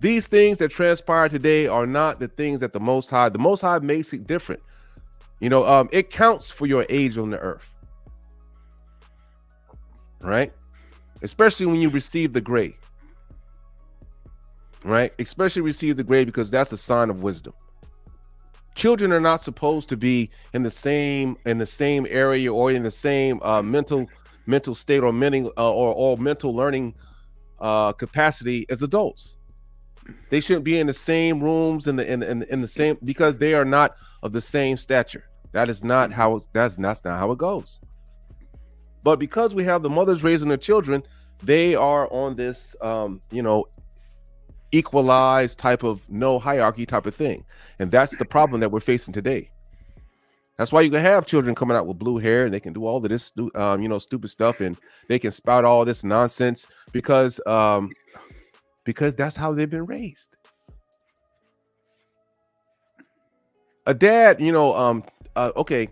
These things that transpire today are not the things that the Most High makes it different. It counts for your age on the earth. Right? Especially when you receive the grade, right? Especially receive the grade, because that's a sign of wisdom. Children are not supposed to be in the same area or in the same mental state or mental learning capacity as adults. They shouldn't be in the same rooms in the same, because they are not of the same stature. That's not how it goes. But because we have the mothers raising their children, they are on this, equalized type of no hierarchy type of thing. And that's the problem that we're facing today. That's why you can have children coming out with blue hair and they can do all of this, stupid stuff, and they can spout all this nonsense because that's how they've been raised. A dad, okay,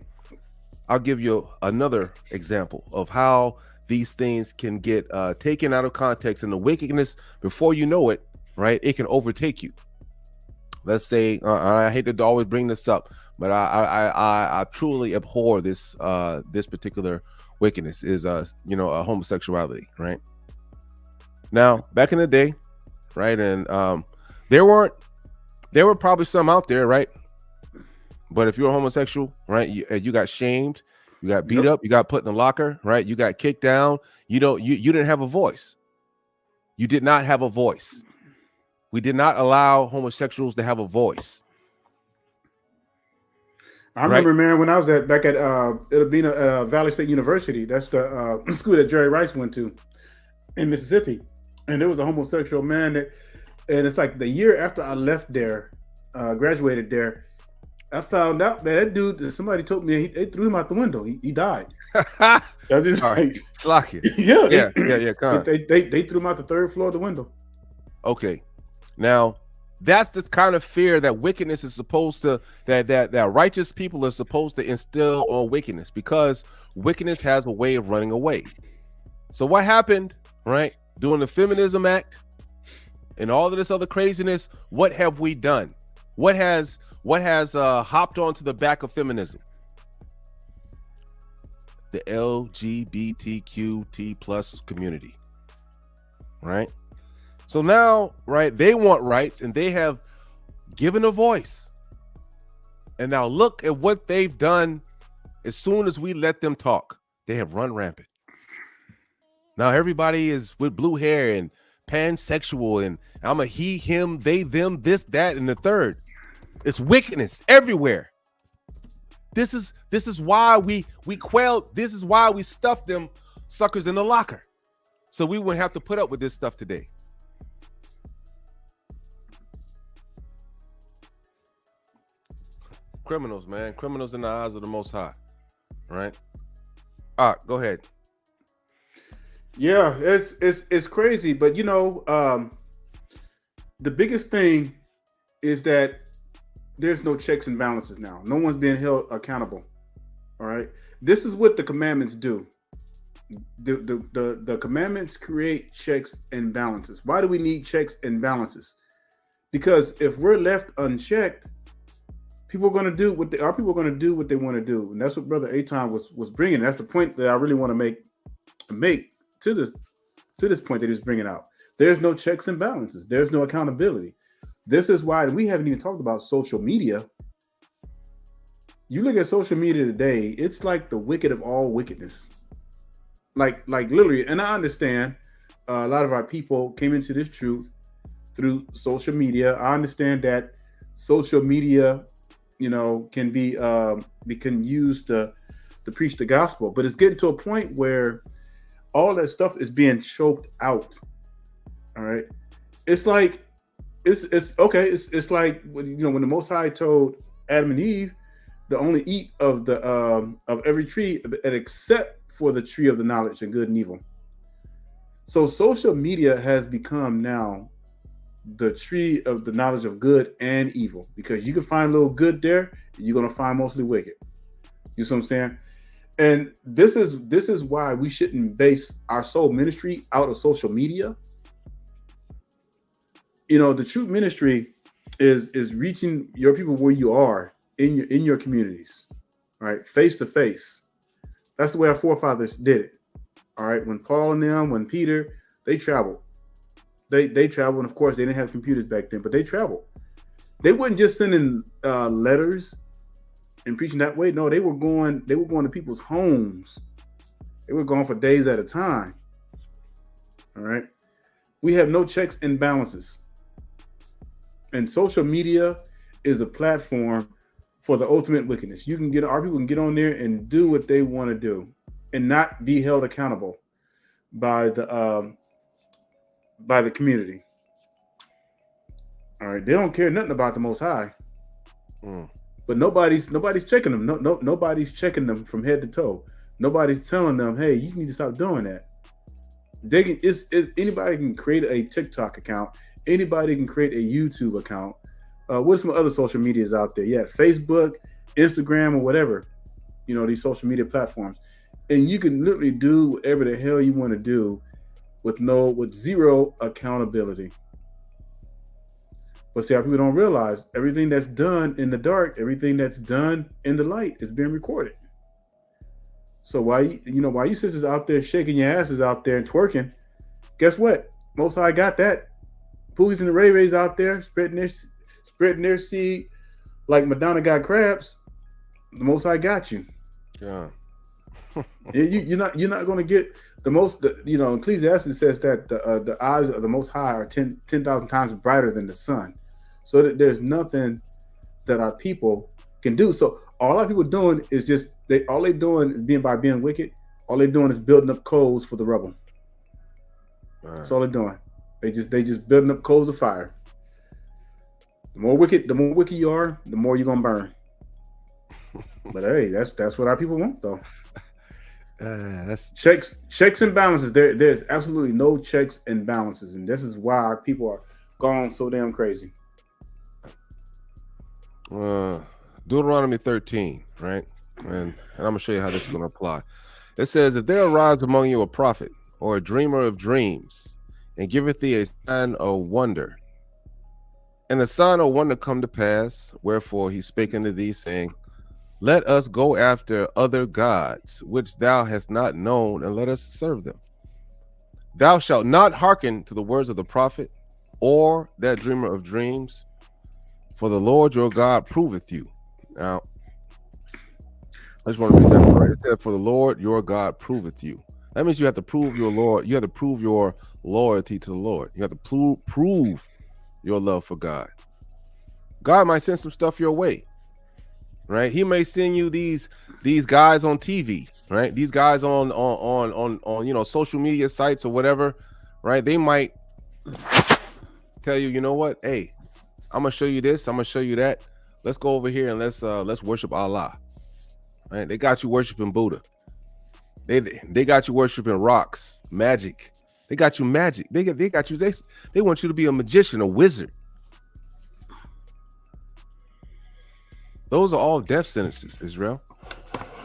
I'll give you another example of how these things can get taken out of context, and the wickedness, before you know it, right, it can overtake you. Let's say, I hate to always bring this up, but I truly abhor this particular wickedness is a homosexuality, right? Now, back in the day, right, and there were probably some out there, right? But if you're a homosexual, right, you got shamed, you got beat up, you got put in a locker, right? You got kicked down. You didn't have a voice. You did not have a voice. We did not allow homosexuals to have a voice. I remember, man, when I was back at Valley State University. That's the school that Jerry Rice went to in Mississippi, and there was a homosexual man and it's like the year after I left there, graduated there, I found out that dude. Somebody told me they threw him out the window. He died. I just Sorry, Slocky. Yeah. They threw him out the third floor of the window. Okay. Now, that's the kind of fear that wickedness is supposed to, that righteous people are supposed to instill on wickedness, because wickedness has a way of running away. So what happened, right, during the Feminism Act and all of this other craziness? What have we done? What has hopped onto the back of feminism? The LGBTQT plus community, right? So now, right, they want rights, and they have given a voice. And now look at what they've done. As soon as we let them talk, they have run rampant. Now everybody is with blue hair and pansexual, and I'm a he, him, they, them, this, that, and the third. It's wickedness everywhere. This is why we quailed. This is why we stuffed them suckers in the locker, so we wouldn't have to put up with this stuff today. Criminals, man. Criminals in the eyes of the Most High, right? Go ahead. Yeah, it's crazy, but the biggest thing is that there's no checks and balances now. No one's being held accountable. All right. This is what the commandments do. The commandments create checks and balances. Why do we need checks and balances? Because if we're left unchecked, people are going to do what they want to do, and that's what Brother Aton was bringing. That's the point that I really want to make to this point that he's bringing out. There's no checks and balances. There's no accountability. This is why we haven't even talked about social media. You look at social media today, it's like the wicked of all wickedness. Like literally, and I understand a lot of our people came into this truth through social media. I understand that social media, can be can use to preach the gospel, but it's getting to a point where all that stuff is being choked out. All right, it's like it's okay. It's like when the Most High told Adam and Eve to only eat of the of every tree except for the tree of the knowledge of good and evil. So social media has become now the tree of the knowledge of good and evil, because you can find a little good there, and you're gonna find mostly wicked. You see what I'm saying? And this is why we shouldn't base our soul ministry out of social media. The true ministry is reaching your people where you are in your communities, right? Face to face. That's the way our forefathers did it. All right. When Paul and them, when Peter, they traveled. They traveled, and of course they didn't have computers back then, but they traveled. They weren't just sending letters and preaching that way. No, they were going to people's homes. They were going for days at a time. All right. We have no checks and balances. And social media is a platform for the ultimate wickedness. Our people can get on there and do what they want to do and not be held accountable. by the community. All right, they don't care nothing about the Most High, but nobody's checking them. Nobody's checking them from head to toe. Nobody's telling them, hey, you need to stop doing that. They can. Anybody can create a TikTok account. Anybody can create a YouTube account. What's some other social medias out there? Yeah, Facebook, Instagram, or whatever. These social media platforms, and you can literally do whatever the hell you want to do with zero accountability. But see, how people don't realize everything that's done in the dark, everything that's done in the light is being recorded. So while you sisters out there shaking your asses out there and twerking, guess what? Most High got that. Poogies and the Ray Rays out there spreading their seed like Madonna got crabs. The Most High got you. Yeah. You're not going to get the most. Ecclesiastes says that the eyes of the Most High are 10,000 times brighter than the sun. So that there's nothing that our people can do. So all our people doing is just all they doing is being wicked. All they doing is building up coals for the rubble. Right. That's all they're doing. They just building up coals of fire. The more wicked you are, the more you're gonna burn. But hey, that's what our people want, though. That's checks and balances. There's absolutely no checks and balances, and this is why our people are gone so damn crazy. Deuteronomy 13, right? And I'm gonna show you how this is gonna apply. It says, if there arise among you a prophet or a dreamer of dreams, and giveth thee a sign of wonder, and the sign of wonder come to pass, wherefore he spake unto thee, saying, let us go after other gods, which thou hast not known, and let us serve them. Thou shalt not hearken to the words of the prophet or that dreamer of dreams, for the Lord your God proveth you. Now, I just want to read that part. It said, for the Lord your God proveth you. That means you have to prove your Lord. You have to prove your loyalty to the Lord. You have to prove your love for God. God might send some stuff your way. Right, he may send you these guys on TV, right? These guys on social media sites or whatever, right? They might tell you, you know what? Hey, I'm gonna show you this. I'm gonna show you that. Let's go over here and let's worship Allah. Right? They got you worshiping Buddha. They got you worshiping rocks, magic. They got you magic. They got you. They want you to be a magician, a wizard. Those are all death sentences, Israel.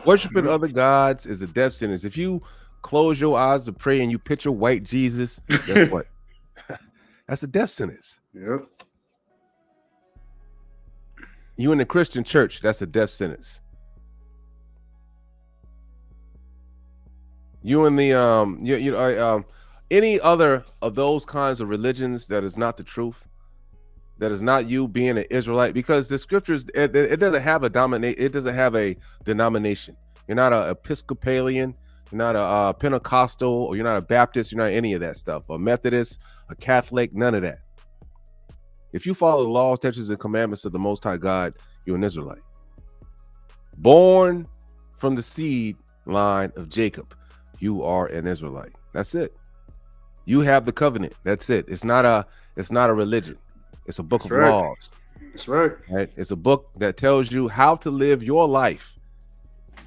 Worshiping other gods is a death sentence. If you close your eyes to pray and you picture white Jesus, guess what? That's a death sentence. Yep. You in the Christian church, that's a death sentence. You in the any other of those kinds of religions that is not the truth, that is not you being an Israelite, because the scriptures, it doesn't have a denomination. You're not an Episcopalian, you're not a Pentecostal, or you're not a Baptist, you're not any of that stuff, a Methodist, a Catholic, none of that. If you follow the laws, statutes, and commandments of the Most High God, you're an Israelite. Born from the seed line of Jacob, you are an Israelite. That's it. You have the covenant. That's it. It's not a religion. It's a book of laws. That's right. Right. It's a book that tells you how to live your life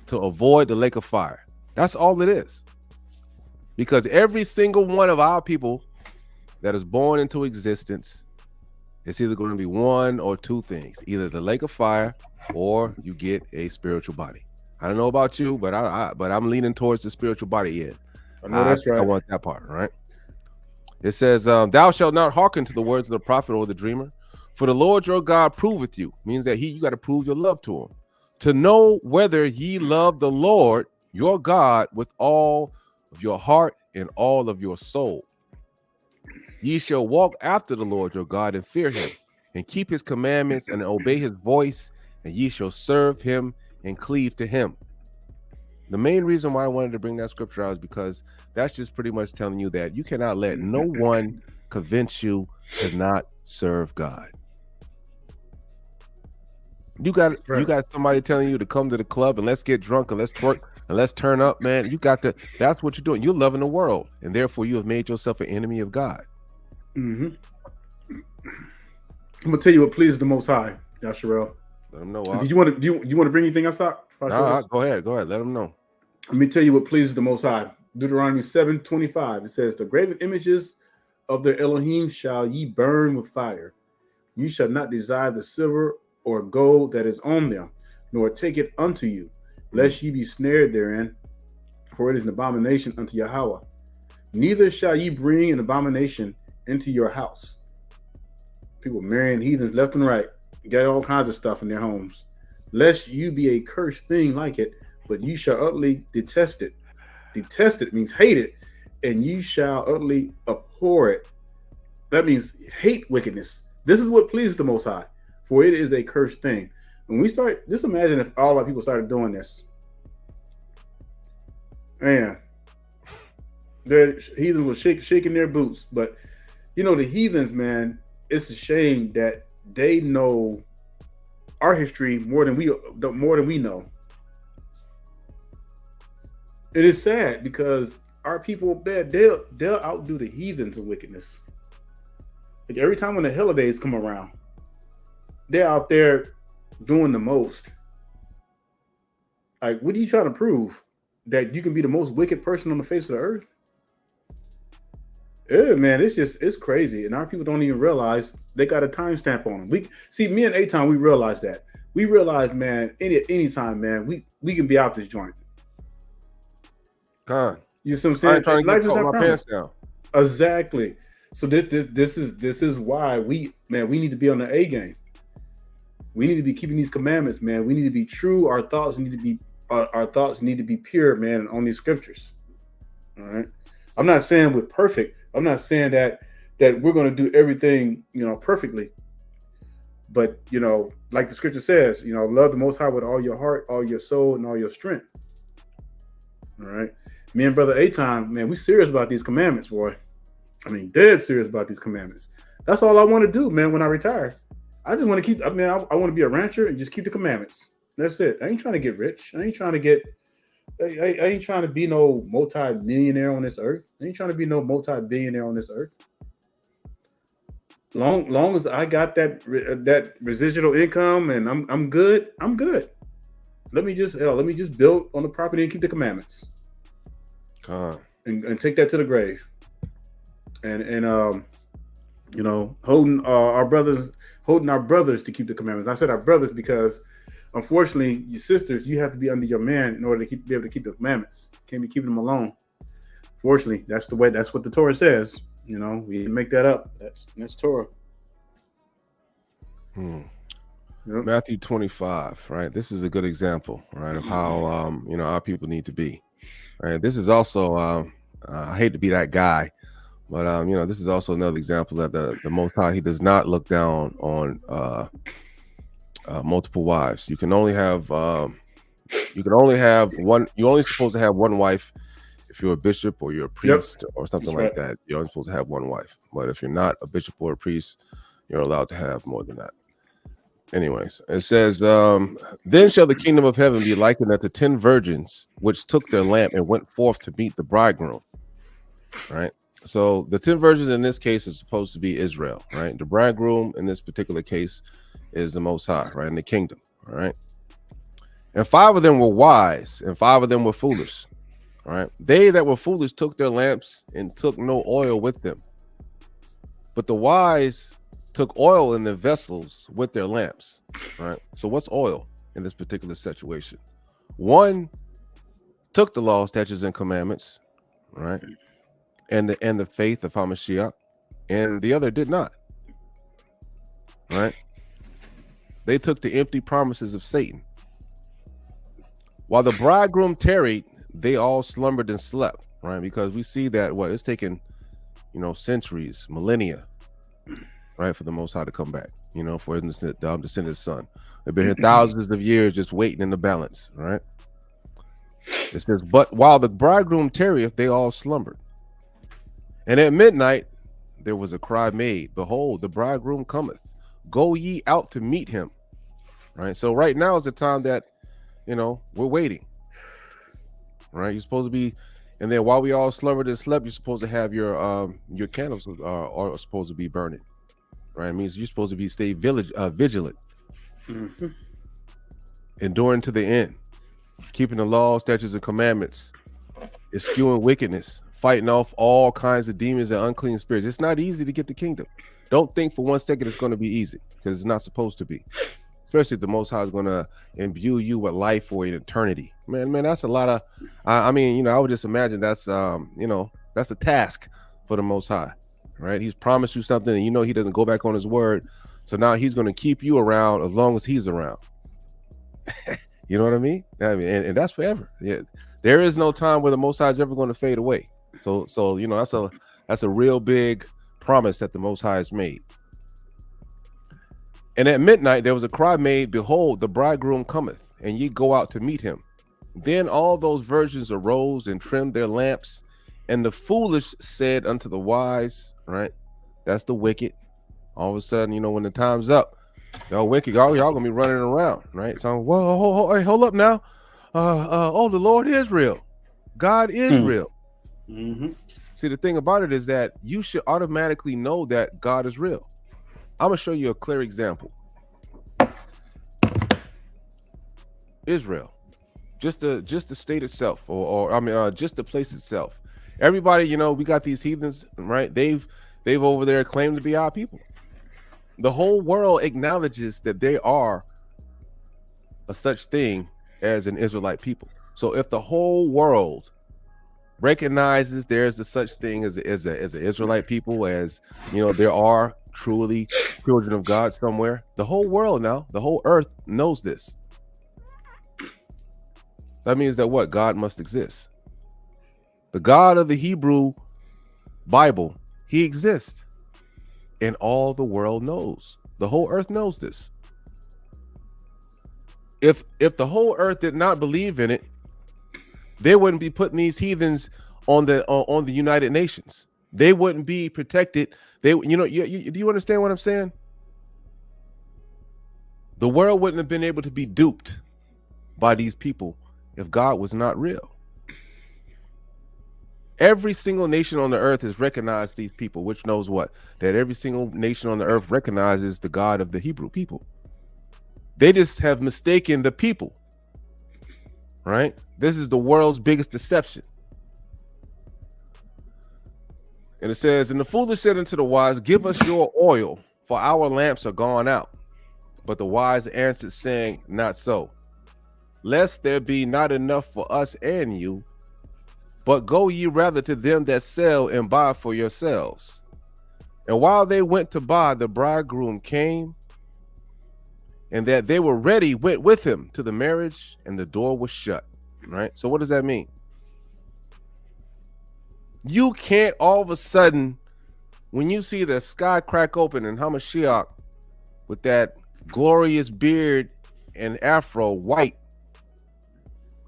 to avoid the lake of fire. That's all it is. Because every single one of our people that is born into existence, it's either going to be one or two things: either the lake of fire, or you get a spiritual body. I don't know about you, but I'm leaning towards the spiritual body end. I know that's right. I want that part, right? It says, thou shalt not hearken to the words of the prophet or the dreamer, for the Lord your God proveth you. Means that you got to prove your love to him, to know whether ye love the Lord your God with all of your heart and all of your soul. Ye shall walk after the Lord your God and fear him, and keep his commandments and obey his voice, and ye shall serve him and cleave to him. The main reason why I wanted to bring that scripture out is because that's just pretty much telling you that you cannot let no one convince you to not serve God. You got somebody telling you to come to the club and let's get drunk and let's twerk. and let's turn up, man. You got to. That's what you're doing. You're loving the world, and therefore you have made yourself an enemy of God. Mm-hmm. I'm gonna tell you what pleases the Most High, Yasharel. Let them know. Did you want to do you want to bring anything else up? Nah, go ahead. Let them know. Let me tell you what pleases the Most High. Deuteronomy 7:25. It says, "The graven images of their Elohim shall ye burn with fire. You shall not desire the silver or gold that is on them, nor take it unto you, lest ye be snared therein, for it is an abomination unto Yahweh. Neither shall ye bring an abomination into your house." People marrying heathens left and right, got all kinds of stuff in their homes. "Lest you be a cursed thing like it, but you shall utterly detest it." Detest it means hate it, and you shall utterly abhor it. That means hate wickedness. This is what pleases the Most High, for it is a cursed thing. When we start, just imagine if all our people started doing this. Man, the heathens were shaking their boots. But you know, the heathens, man, it's a shame that they know our history more than we know. It is sad because our people, man, they'll outdo the heathens of wickedness. Like every time when the holidays come around, they're out there doing the most. Like, what are you trying to prove? That you can be the most wicked person on the face of the earth? Yeah, man, it's crazy. And our people don't even realize they got a timestamp on them. We see, me and Aton, we realize that. We realize, man, anytime, man, we can be out this joint. You see what I'm saying? I ain't trying to get my pants down. Exactly. So this is why we need to be on the A game. We need to be keeping these commandments, man. We need to be true. Our thoughts need to be pure, man, on these scriptures. All right. I'm not saying we're perfect. I'm not saying that we're going to do everything, perfectly. But, like the scripture says, love the Most High with all your heart, all your soul, and all your strength. All right. Me and Brother Aton, man, we serious about these commandments, boy. I mean, dead serious about these commandments. That's all I want to do, man, when I retire. I just want to keep, I want to be a rancher and just keep the commandments. That's it. I ain't trying to get rich. I ain't trying to be no multi-millionaire on this earth. I ain't trying to be no multi-billionaire on this earth. Long as I got that residual income and I'm good, I'm good. Let me just build on the property and keep the commandments. And take that to the grave. And holding our brothers to keep the commandments. I said our brothers because unfortunately, your sisters, you have to be under your man in order to be able to keep the commandments. Can't be keeping them alone. Fortunately, that's what the Torah says. We didn't make that up. That's Torah. Yep. Matthew 25, right? This is a good example, right, of how our people need to be. Right. This is also I hate to be that guy, but this is also another example that the Most High, he does not look down on multiple wives. You can only have one. You're only supposed to have one wife if you're a bishop or you're a priest or something like that. You're only supposed to have one wife. But if you're not a bishop or a priest, you're allowed to have more than that. Anyways, it says, then shall the kingdom of heaven be likened unto 10 virgins, which took their lamp and went forth to meet the bridegroom. Right. So the 10 virgins in this case is supposed to be Israel. Right. The bridegroom in this particular case is the Most High, right, in the kingdom. All right. And 5 of them were wise and 5 of them were foolish. All right. They that were foolish took their lamps and took no oil with them. But the wise took oil in their vessels with their lamps. Right. So what's oil in this particular situation? One took the law, statutes, and commandments, right, and the faith of Hamashiach, and the other did not. Right. They took the empty promises of Satan. While the bridegroom tarried, they all slumbered and slept. Right. Because we see that it's taken, centuries, millennia, right, for the Most High to come back, for him to send his son. They've been here thousands of years just waiting in the balance, right? It says, but while the bridegroom tarrieth, they all slumbered. And at midnight, there was a cry made, behold, the bridegroom cometh. Go ye out to meet him. Right? So right now is the time that, we're waiting. right? You're supposed to be, and then while we all slumbered and slept, you're supposed to have your candles are supposed to be burning, right? It means you're supposed to be vigilant, enduring to the end, keeping the law, statutes, and commandments, eschewing wickedness, fighting off all kinds of demons and unclean spirits. It's not easy to get the kingdom. Don't think for 1 second it's going to be easy, because it's not supposed to be. Especially if the Most High is going to imbue you with life for an eternity. Man, that's a lot of. I mean, I would just imagine that's that's a task for the Most High, right? He's promised you something, and he doesn't go back on his word. So now he's going to keep you around as long as he's around. You know what I mean? And that's forever. Yeah, there is no time where the Most High is ever going to fade away. So that's a real big promise that the Most High has made. And at midnight there was a cry made, behold, the bridegroom cometh, and ye go out to meet him. Then all those virgins arose and trimmed their lamps, and the foolish said unto the wise, right? That's the wicked. All of a sudden, when the time's up, y'all wicked, y'all gonna be running around, right? So, whoa, hey, hold up now. The Lord is real. God is real. Mm-hmm. See, the thing about it is that you should automatically know that God is real. I'm gonna show you a clear example. Israel, just the state itself, or just the place itself. Everybody, we got these heathens, right? They've over there claimed to be our people. The whole world acknowledges that they are a such thing as an Israelite people. So if the whole world recognizes there's a such thing as an Israelite people, as there are truly children of God somewhere, the whole world now, the whole earth knows this. That means that what? God must exist. The God of the Hebrew Bible, he exists, and all the world knows. The whole earth knows this. If the whole earth did not believe in it, they wouldn't be putting these heathens on the United Nations. They wouldn't be protected. Do you understand what I'm saying? The world wouldn't have been able to be duped by these people if God was not real. Every single nation on the earth has recognized these people, which knows what? That every single nation on the earth recognizes the God of the Hebrew people. They just have mistaken the people, right? This is the world's biggest deception. And it says, and the foolish said unto the wise, give us your oil, for our lamps are gone out. But the wise answered, saying, not so, lest there be not enough for us and you, but go ye rather to them that sell and buy for yourselves. And while they went to buy, the bridegroom came, and that they were ready went with him to the marriage, and the door was shut. Right? So what does that mean? You can't all of a sudden, when you see the sky crack open and Hamashiach with that glorious beard and afro, white,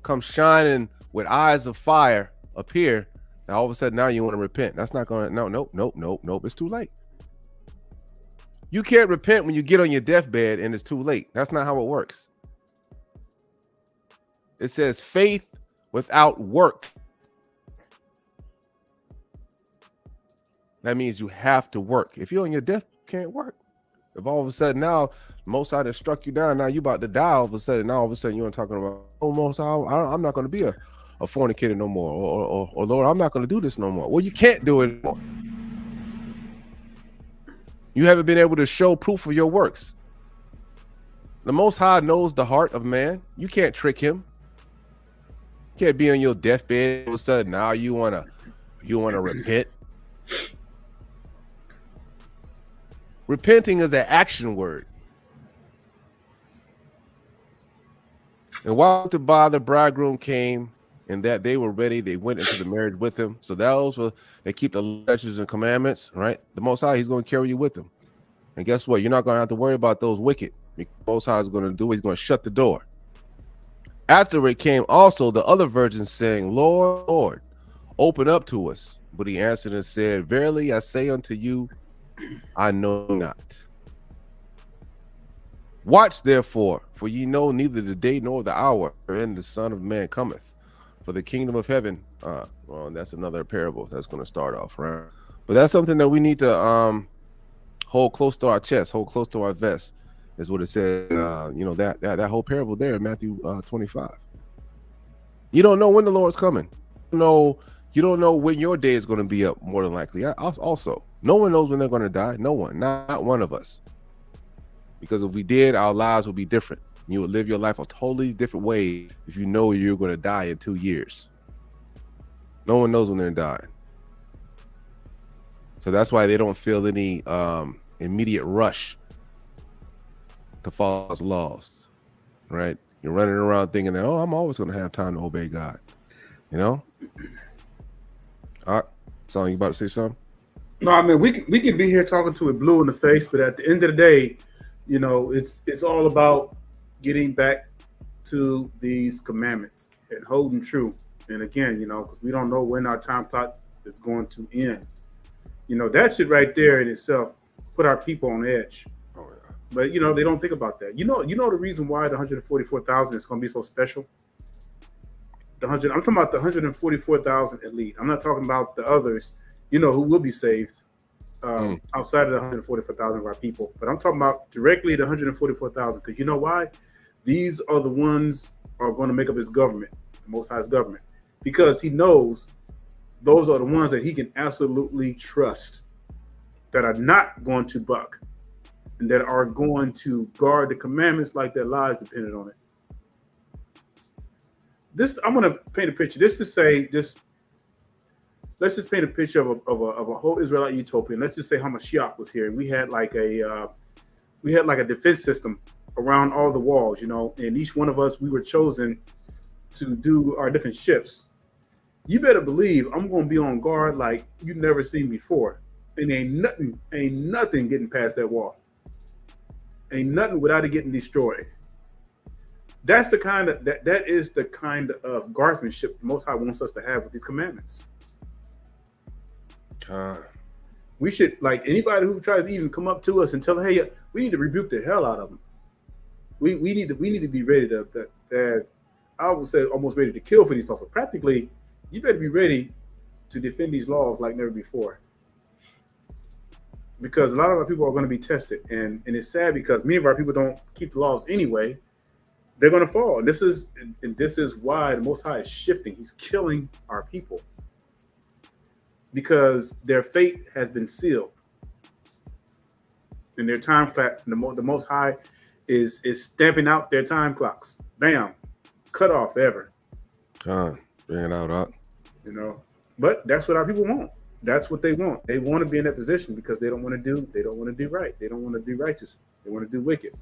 come shining with eyes of fire appear, now all of a sudden now you want to repent. That's not going to, nope, it's too late. You can't repent when you get on your deathbed and it's too late. That's not how it works. It says faith without work. That means you have to work. If you're on your death, you can't work. If all of a sudden now Most High struck you down, now you about to die all of a sudden. Now all of a sudden you're talking about, oh, Most High, I'm not going to be a fornicator no more, or Lord, I'm not going to do this no more. Well, you can't do it anymore. You haven't been able to show proof of your works. The Most High knows the heart of man. You can't trick him. You can't be on your deathbed all of a sudden. Now you wanna repent. Repenting is an action word. And while to buy, the bridegroom came, and that they were ready, they went into the marriage with him. So those were, they keep the statutes and commandments, right? The Most High, he's going to carry you with him. And guess what? You're not going to have to worry about those wicked. The Most High is going to do, he's going to shut the door. After it came also the other virgins, saying, Lord, Lord, open up to us. But he answered and said, verily I say unto you, I know not. Watch therefore, for ye know neither the day nor the hour wherein the Son of Man cometh. for the kingdom of heaven. Well, that's another parable that's going to start off, right? But that's something that we need to hold close to our chest, hold close to our vest, is what it said. That whole parable there in Matthew 25. You don't know when the Lord's coming. You don't know when your day is going to be up, more than likely. Also, no one knows when they're going to die. No one, not one of us. Because if we did, our lives would be different. You would live your life a totally different way if you know you're going to die in 2 years. No one knows when they're dying. So that's why they don't feel any immediate rush to follow God's laws, right? You're running around thinking that, I'm always going to have time to obey God, you know? All right, Son, you about to say something? No, I mean, we can be here talking to it blue in the face, but at the end of the day, it's all about getting back to these commandments and holding true. And again, because we don't know when our time clock is going to end. That shit right there in itself put our people on edge. Oh, yeah. But they don't think about that. You know the reason why the 144,000 is going to be so special. I'm talking about the 144,000 elite. I'm not talking about the others, who will be saved outside of the 144,000 of our people. But I'm talking about directly the 144,000, because you know why? These are the ones who are going to make up his government, the Most High's government, because he knows those are the ones that he can absolutely trust, that are not going to buck, and that are going to guard the commandments like their lives depended on it. I'm going to paint a picture. Let's just paint a picture of a whole Israelite utopia. Let's just say Hamashiach was here, and we had like a defense system around all the walls, and each one of us, we were chosen to do our different shifts. You better believe I'm going to be on guard like you've never seen before. And ain't nothing getting past that wall. Ain't nothing without it getting destroyed. That's that is the kind of guardsmanship the Most High wants us to have with these commandments. We should, like, anybody who tries to even come up to us and tell them, hey, we need to rebuke the hell out of them. We need to be ready to I would say almost ready to kill for these stuff. But practically, you better be ready to defend these laws like never before. Because a lot of our people are going to be tested. And it's sad because many of our people don't keep the laws anyway. They're going to fall. And this is why the Most High is shifting. He's killing our people. Because their fate has been sealed. And their time clock, the Most High is stamping out their time clocks. Bam. Cut off ever. Bring it out. But that's what our people want. That's what they want. They want to be in that position because they don't want to do right. They don't want to do righteous. They want to do wicked.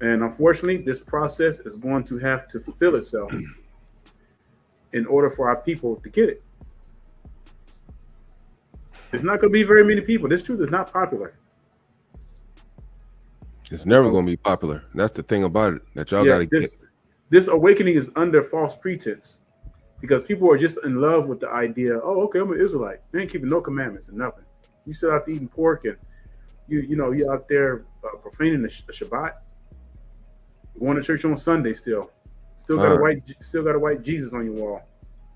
And unfortunately, this process is going to have to fulfill itself in order for our people to get it. It's not going to be very many people. This truth is not popular. It's never going to be popular. That's the thing about it that y'all got to get. This awakening is under false pretense because people are just in love with the idea, oh, okay, I'm an Israelite. They ain't keeping no commandments and nothing. You still out there eating pork and you're out there profaning the Shabbat. Going to church on Sunday still got a white Jesus on your wall.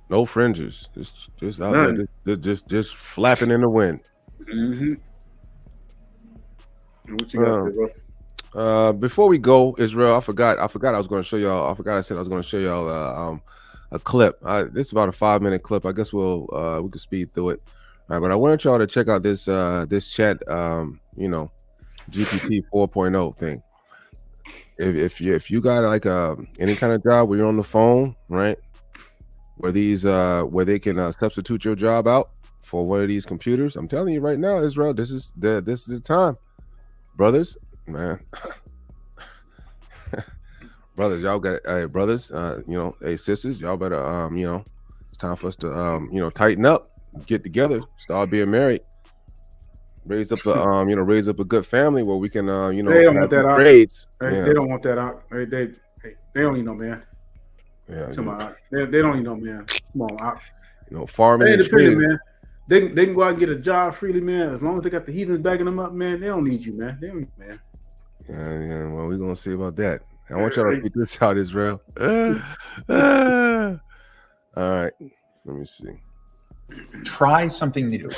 No fringes, just out there, just flapping in the wind. Mm-hmm. What you got there, bro? Before we go, Israel, I forgot I was going to show y'all. I said I was going to show y'all a clip. This is about a 5-minute clip. I guess we can speed through it. All right, but I wanted y'all to check out this chat, GPT 4.0 thing. If you got like any kind of job where you're on the phone, right? Where they can substitute your job out for one of these computers, I'm telling you right now, Israel, this is the time, brothers, man. Brothers, y'all got brothers, hey sisters, y'all better it's time for us to tighten up, get together, start being married, raise up a good family where we can they don't want that out. Grades. They don't want that out. They don't need no man. Yeah, come on, they don't need no man. Come on, out. Farming and trading, man. They can go out and get a job freely, man. As long as they got the heathens backing them up, man, they don't need you, man. They don't need you, man. Yeah. Well, we're gonna see about that. I want y'all to keep this out, Israel. All right. Let me see. Try something new.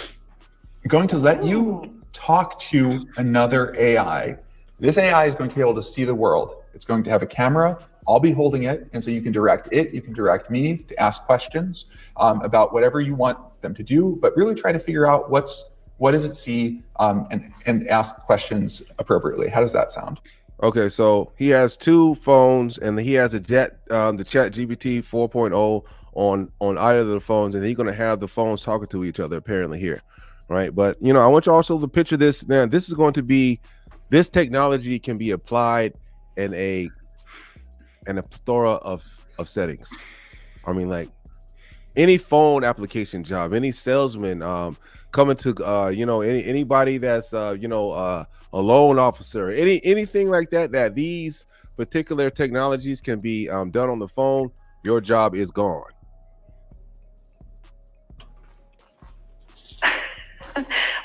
I'm going to let you talk to another AI. This AI is going to be able to see the world. It's going to have a camera. I'll be holding it. And so you can direct it. You can direct me to ask questions about whatever you want them to do, but really try to figure out what does it see and ask questions appropriately. How does that sound? Okay, so he has two phones, and he has the Chat GPT 4.0 on either of the phones, and he's going to have the phones talking to each other apparently here, right? But I want you also to picture this. Now, this is going to be, this technology can be applied in a plethora of settings. I mean, like any phone application job, any salesman coming to anybody that's a loan officer, anything like that these particular technologies can be done on the phone, your job is gone.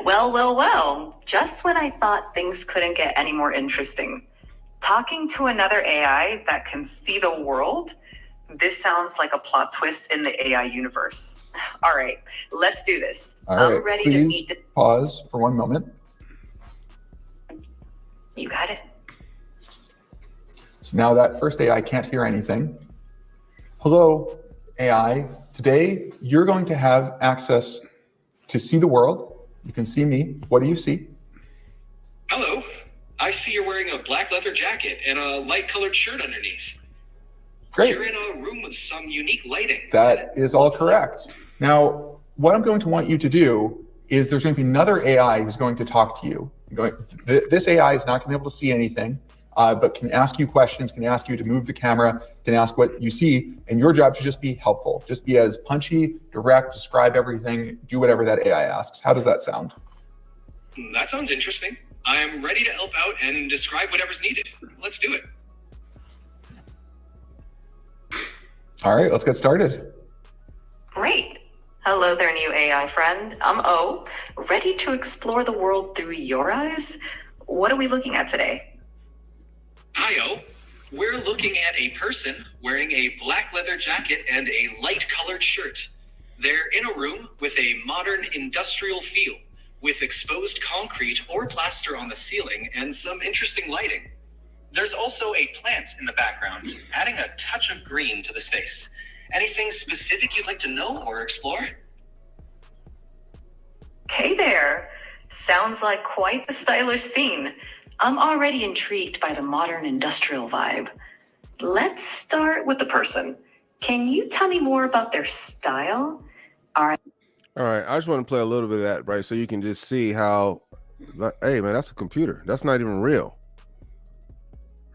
Well, just when I thought things couldn't get any more interesting. Talking to another AI that can see the world? This sounds like a plot twist in the AI universe. All right, let's do this. All right, I'm ready please to meet the... pause for one moment. You got it. So now that first AI can't hear anything. Hello, AI. Today, you're going to have access to see the world. You can see me. What do you see? Hello. I see you're wearing a black leather jacket and a light colored shirt underneath. Great. You're in a room with some unique lighting. That is all correct. Now, what I'm going to want you to do is there's going to be another AI who's going to talk to you. This AI is not going to be able to see anything, but can ask you questions, can ask you to move the camera, can ask what you see, and your job should just be helpful. Just be as punchy, direct, describe everything, do whatever that AI asks. How does that sound? That sounds interesting. I'm ready to help out and describe whatever's needed. Let's do it. All right, let's get started. Great. Hello there, new AI friend. I'm O, ready to explore the world through your eyes. What are we looking at today? Hi, O. We're looking at a person wearing a black leather jacket and a light colored shirt. They're in a room with a modern industrial feel, with exposed concrete or plaster on the ceiling and some interesting lighting. There's also a plant in the background, adding a touch of green to the space. Anything specific you'd like to know or explore? Hey there. Sounds like quite the stylish scene. I'm already intrigued by the modern industrial vibe. Let's start with the person. Can you tell me more about their style? All right, I just want to play a little bit of that, right? So you can just see how, hey man, that's a computer. That's not even real,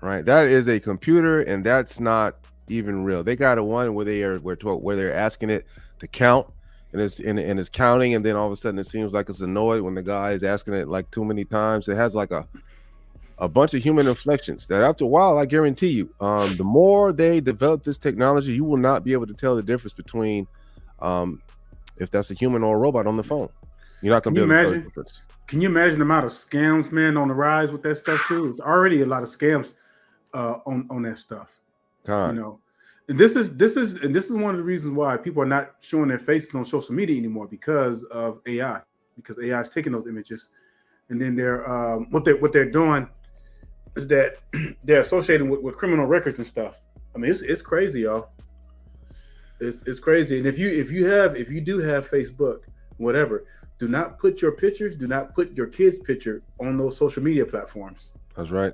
right? That is a computer, and that's not even real. They got a one where they're asking it to count, and it's counting, and then all of a sudden it seems like it's annoyed when the guy is asking it like too many times. It has like a bunch of human inflections that after a while, I guarantee you, the more they develop this technology, you will not be able to tell the difference between if that's a human or a robot on the phone. You're not going to be able to tell the difference. Can you imagine the amount of scams, man, on the rise with that stuff too? It's already a lot of scams on that stuff. God. You know, and this is one of the reasons why people are not showing their faces on social media anymore, because of AI. Because AI is taking those images, and then they're what they're doing is that they're associating with criminal records and stuff. I mean, it's crazy, y'all. It's crazy. And if you do have Facebook, whatever, do not put your pictures, do not put your kids' picture on those social media platforms. That's right.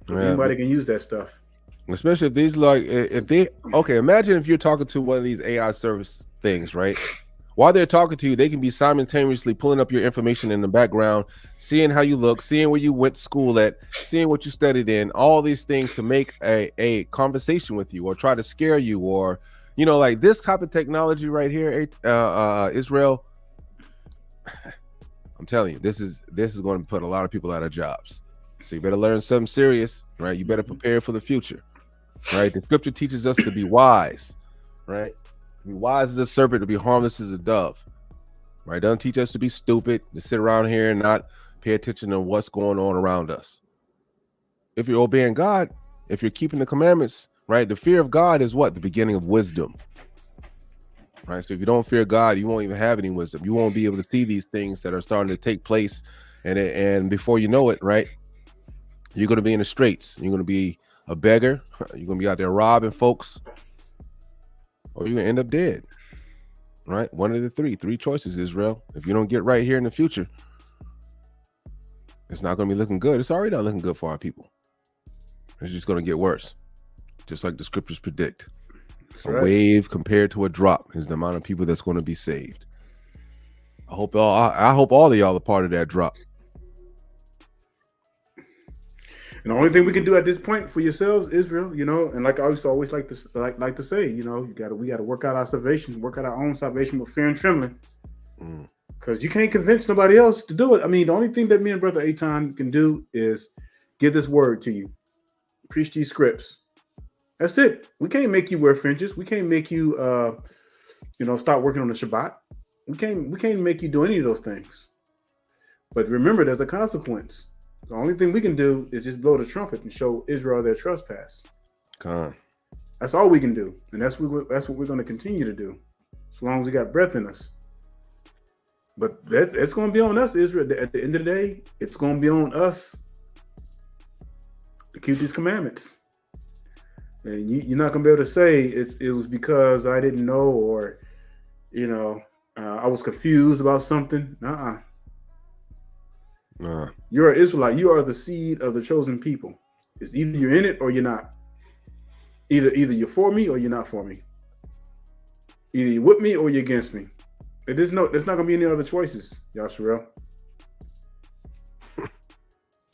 Anybody can use that stuff. Especially if these imagine if you're talking to one of these AI service things, right? While they're talking to you, they can be simultaneously pulling up your information in the background, seeing how you look, seeing where you went to school at, seeing what you studied in, all these things to make a conversation with you or try to scare you, or, like this type of technology right here, Israel. I'm telling you, this is going to put a lot of people out of jobs. So you better learn something serious, right? You better prepare for the future, right? The scripture teaches us to be wise, right? Be wise as a serpent, to be harmless as a dove, right? Doesn't teach us to be stupid, to sit around here and not pay attention to what's going on around us. If you're obeying God, if you're keeping the commandments, right? The fear of God is what? The beginning of wisdom, right? So if you don't fear God, you won't even have any wisdom. You won't be able to see these things that are starting to take place, and before you know it, right, you're going to be in the straits. You're going to be a beggar. You're going to be out there robbing folks, or you're going to end up dead, right? One of the three choices, Israel. If you don't get right here in the future, it's not going to be looking good. It's already not looking good for our people. It's just going to get worse, just like the scriptures predict. That's a right. wave compared to a drop is the amount of people that's going to be saved. I hope all of y'all are part of that drop. And the only thing we can do at this point for yourselves, Israel, you know, and like I always like to say, you know, we gotta work out our salvation, work out our own salvation with fear and trembling. Because you can't convince nobody else to do it. I mean, the only thing that me and Brother Aton can do is give this word to you. Preach these scripts. That's it. We can't make you wear fringes. We can't make you start working on the Shabbat. We can't make you do any of those things. But remember, there's a consequence. The only thing we can do is just blow the trumpet and show Israel their trespass. That's all we can do, and that's what we're going to continue to do, as long as we got breath in us. But it's going to be on us, Israel. At the end of the day, it's going to be on us to keep these commandments. And you're not going to be able to say it was because I didn't know, or I was confused about something. You're an Israelite. You are the seed of the chosen people. It's either you're in it or you're not. Either you're for me or you're not for me. Either you're with me or you're against me. There's not going to be any other choices, Yasharel.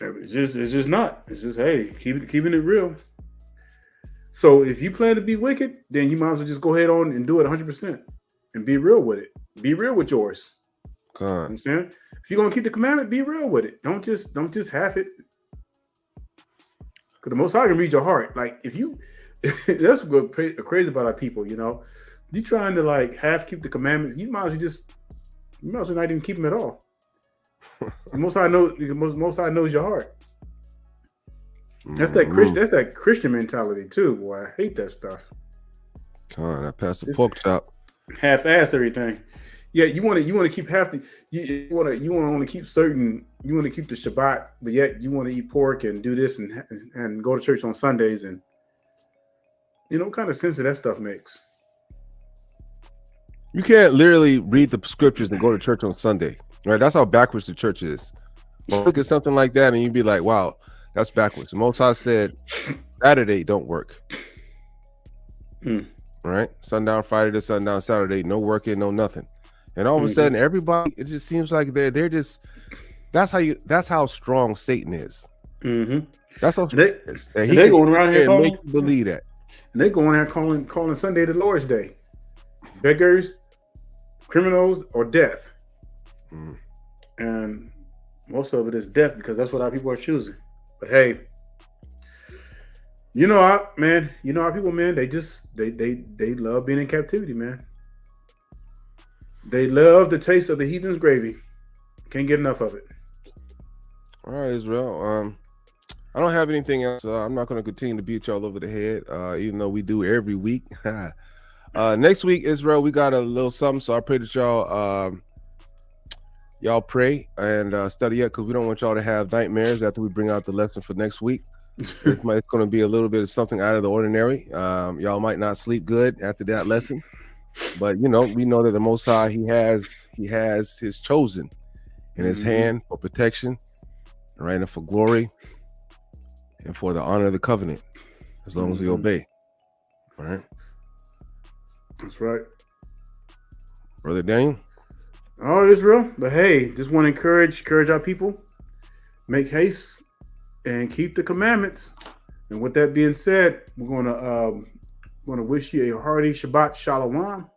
It's just not. It's just, hey, keeping it real. So if you plan to be wicked, then you might as well just go ahead on and do it 100% and be real with it. Be real with yours. You know what I'm saying? If you're gonna keep the commandment, be real with it. Don't just half it. Because the Most High can read your heart. Like if you, that's what's crazy about our people. You know, you trying to like half keep the commandments. You might as well not even keep them at all. The Most High knows your heart. That's that Christian mentality too. Boy, I hate that stuff. I passed the pork chop. Half-ass everything. Yeah, you want to keep you want to only keep certain. You want to keep the Shabbat, but yet you want to eat pork and do this and go to church on Sundays, and what kind of sense that stuff makes? You can't literally read the scriptures and go to church on Sunday, right? That's how backwards the church is. Well, look at something like that, and you'd be like, "Wow, that's backwards." The Most High said, "Saturday don't work." Right? Sundown Friday to sundown Saturday, no working, no nothing. And all of a sudden, everybody, it just seems like they're just. That's how strong Satan is. That's how strong he is. And they're going around here and make you believe that. And they're going around calling Sunday the Lord's Day. Beggars, criminals, or death. And most of it is death because that's what our people are choosing. But hey, our people, man, they love being in captivity, man. They love the taste of the heathen's gravy. Can't get enough of it. All right, Israel. I don't have anything else. I'm not going to continue to beat y'all over the head, even though we do every week. Next week, Israel, we got a little something. So I pray that y'all pray and study up, because we don't want y'all to have nightmares after we bring out the lesson for next week. It's going to be a little bit of something out of the ordinary. Y'all might not sleep good after that lesson, but we know that the Most High, he has his chosen in his hand for protection, right, and for glory and for the honor of the covenant, as long as we obey. All right. That's right. Brother Daniel. Oh, Israel. But hey, just want to encourage our people, make haste and keep the commandments. And with that being said, we're gonna wish you a hearty Shabbat Shalom.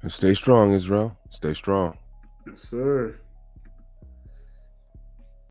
And stay strong, Israel. Stay strong. Yes, sir.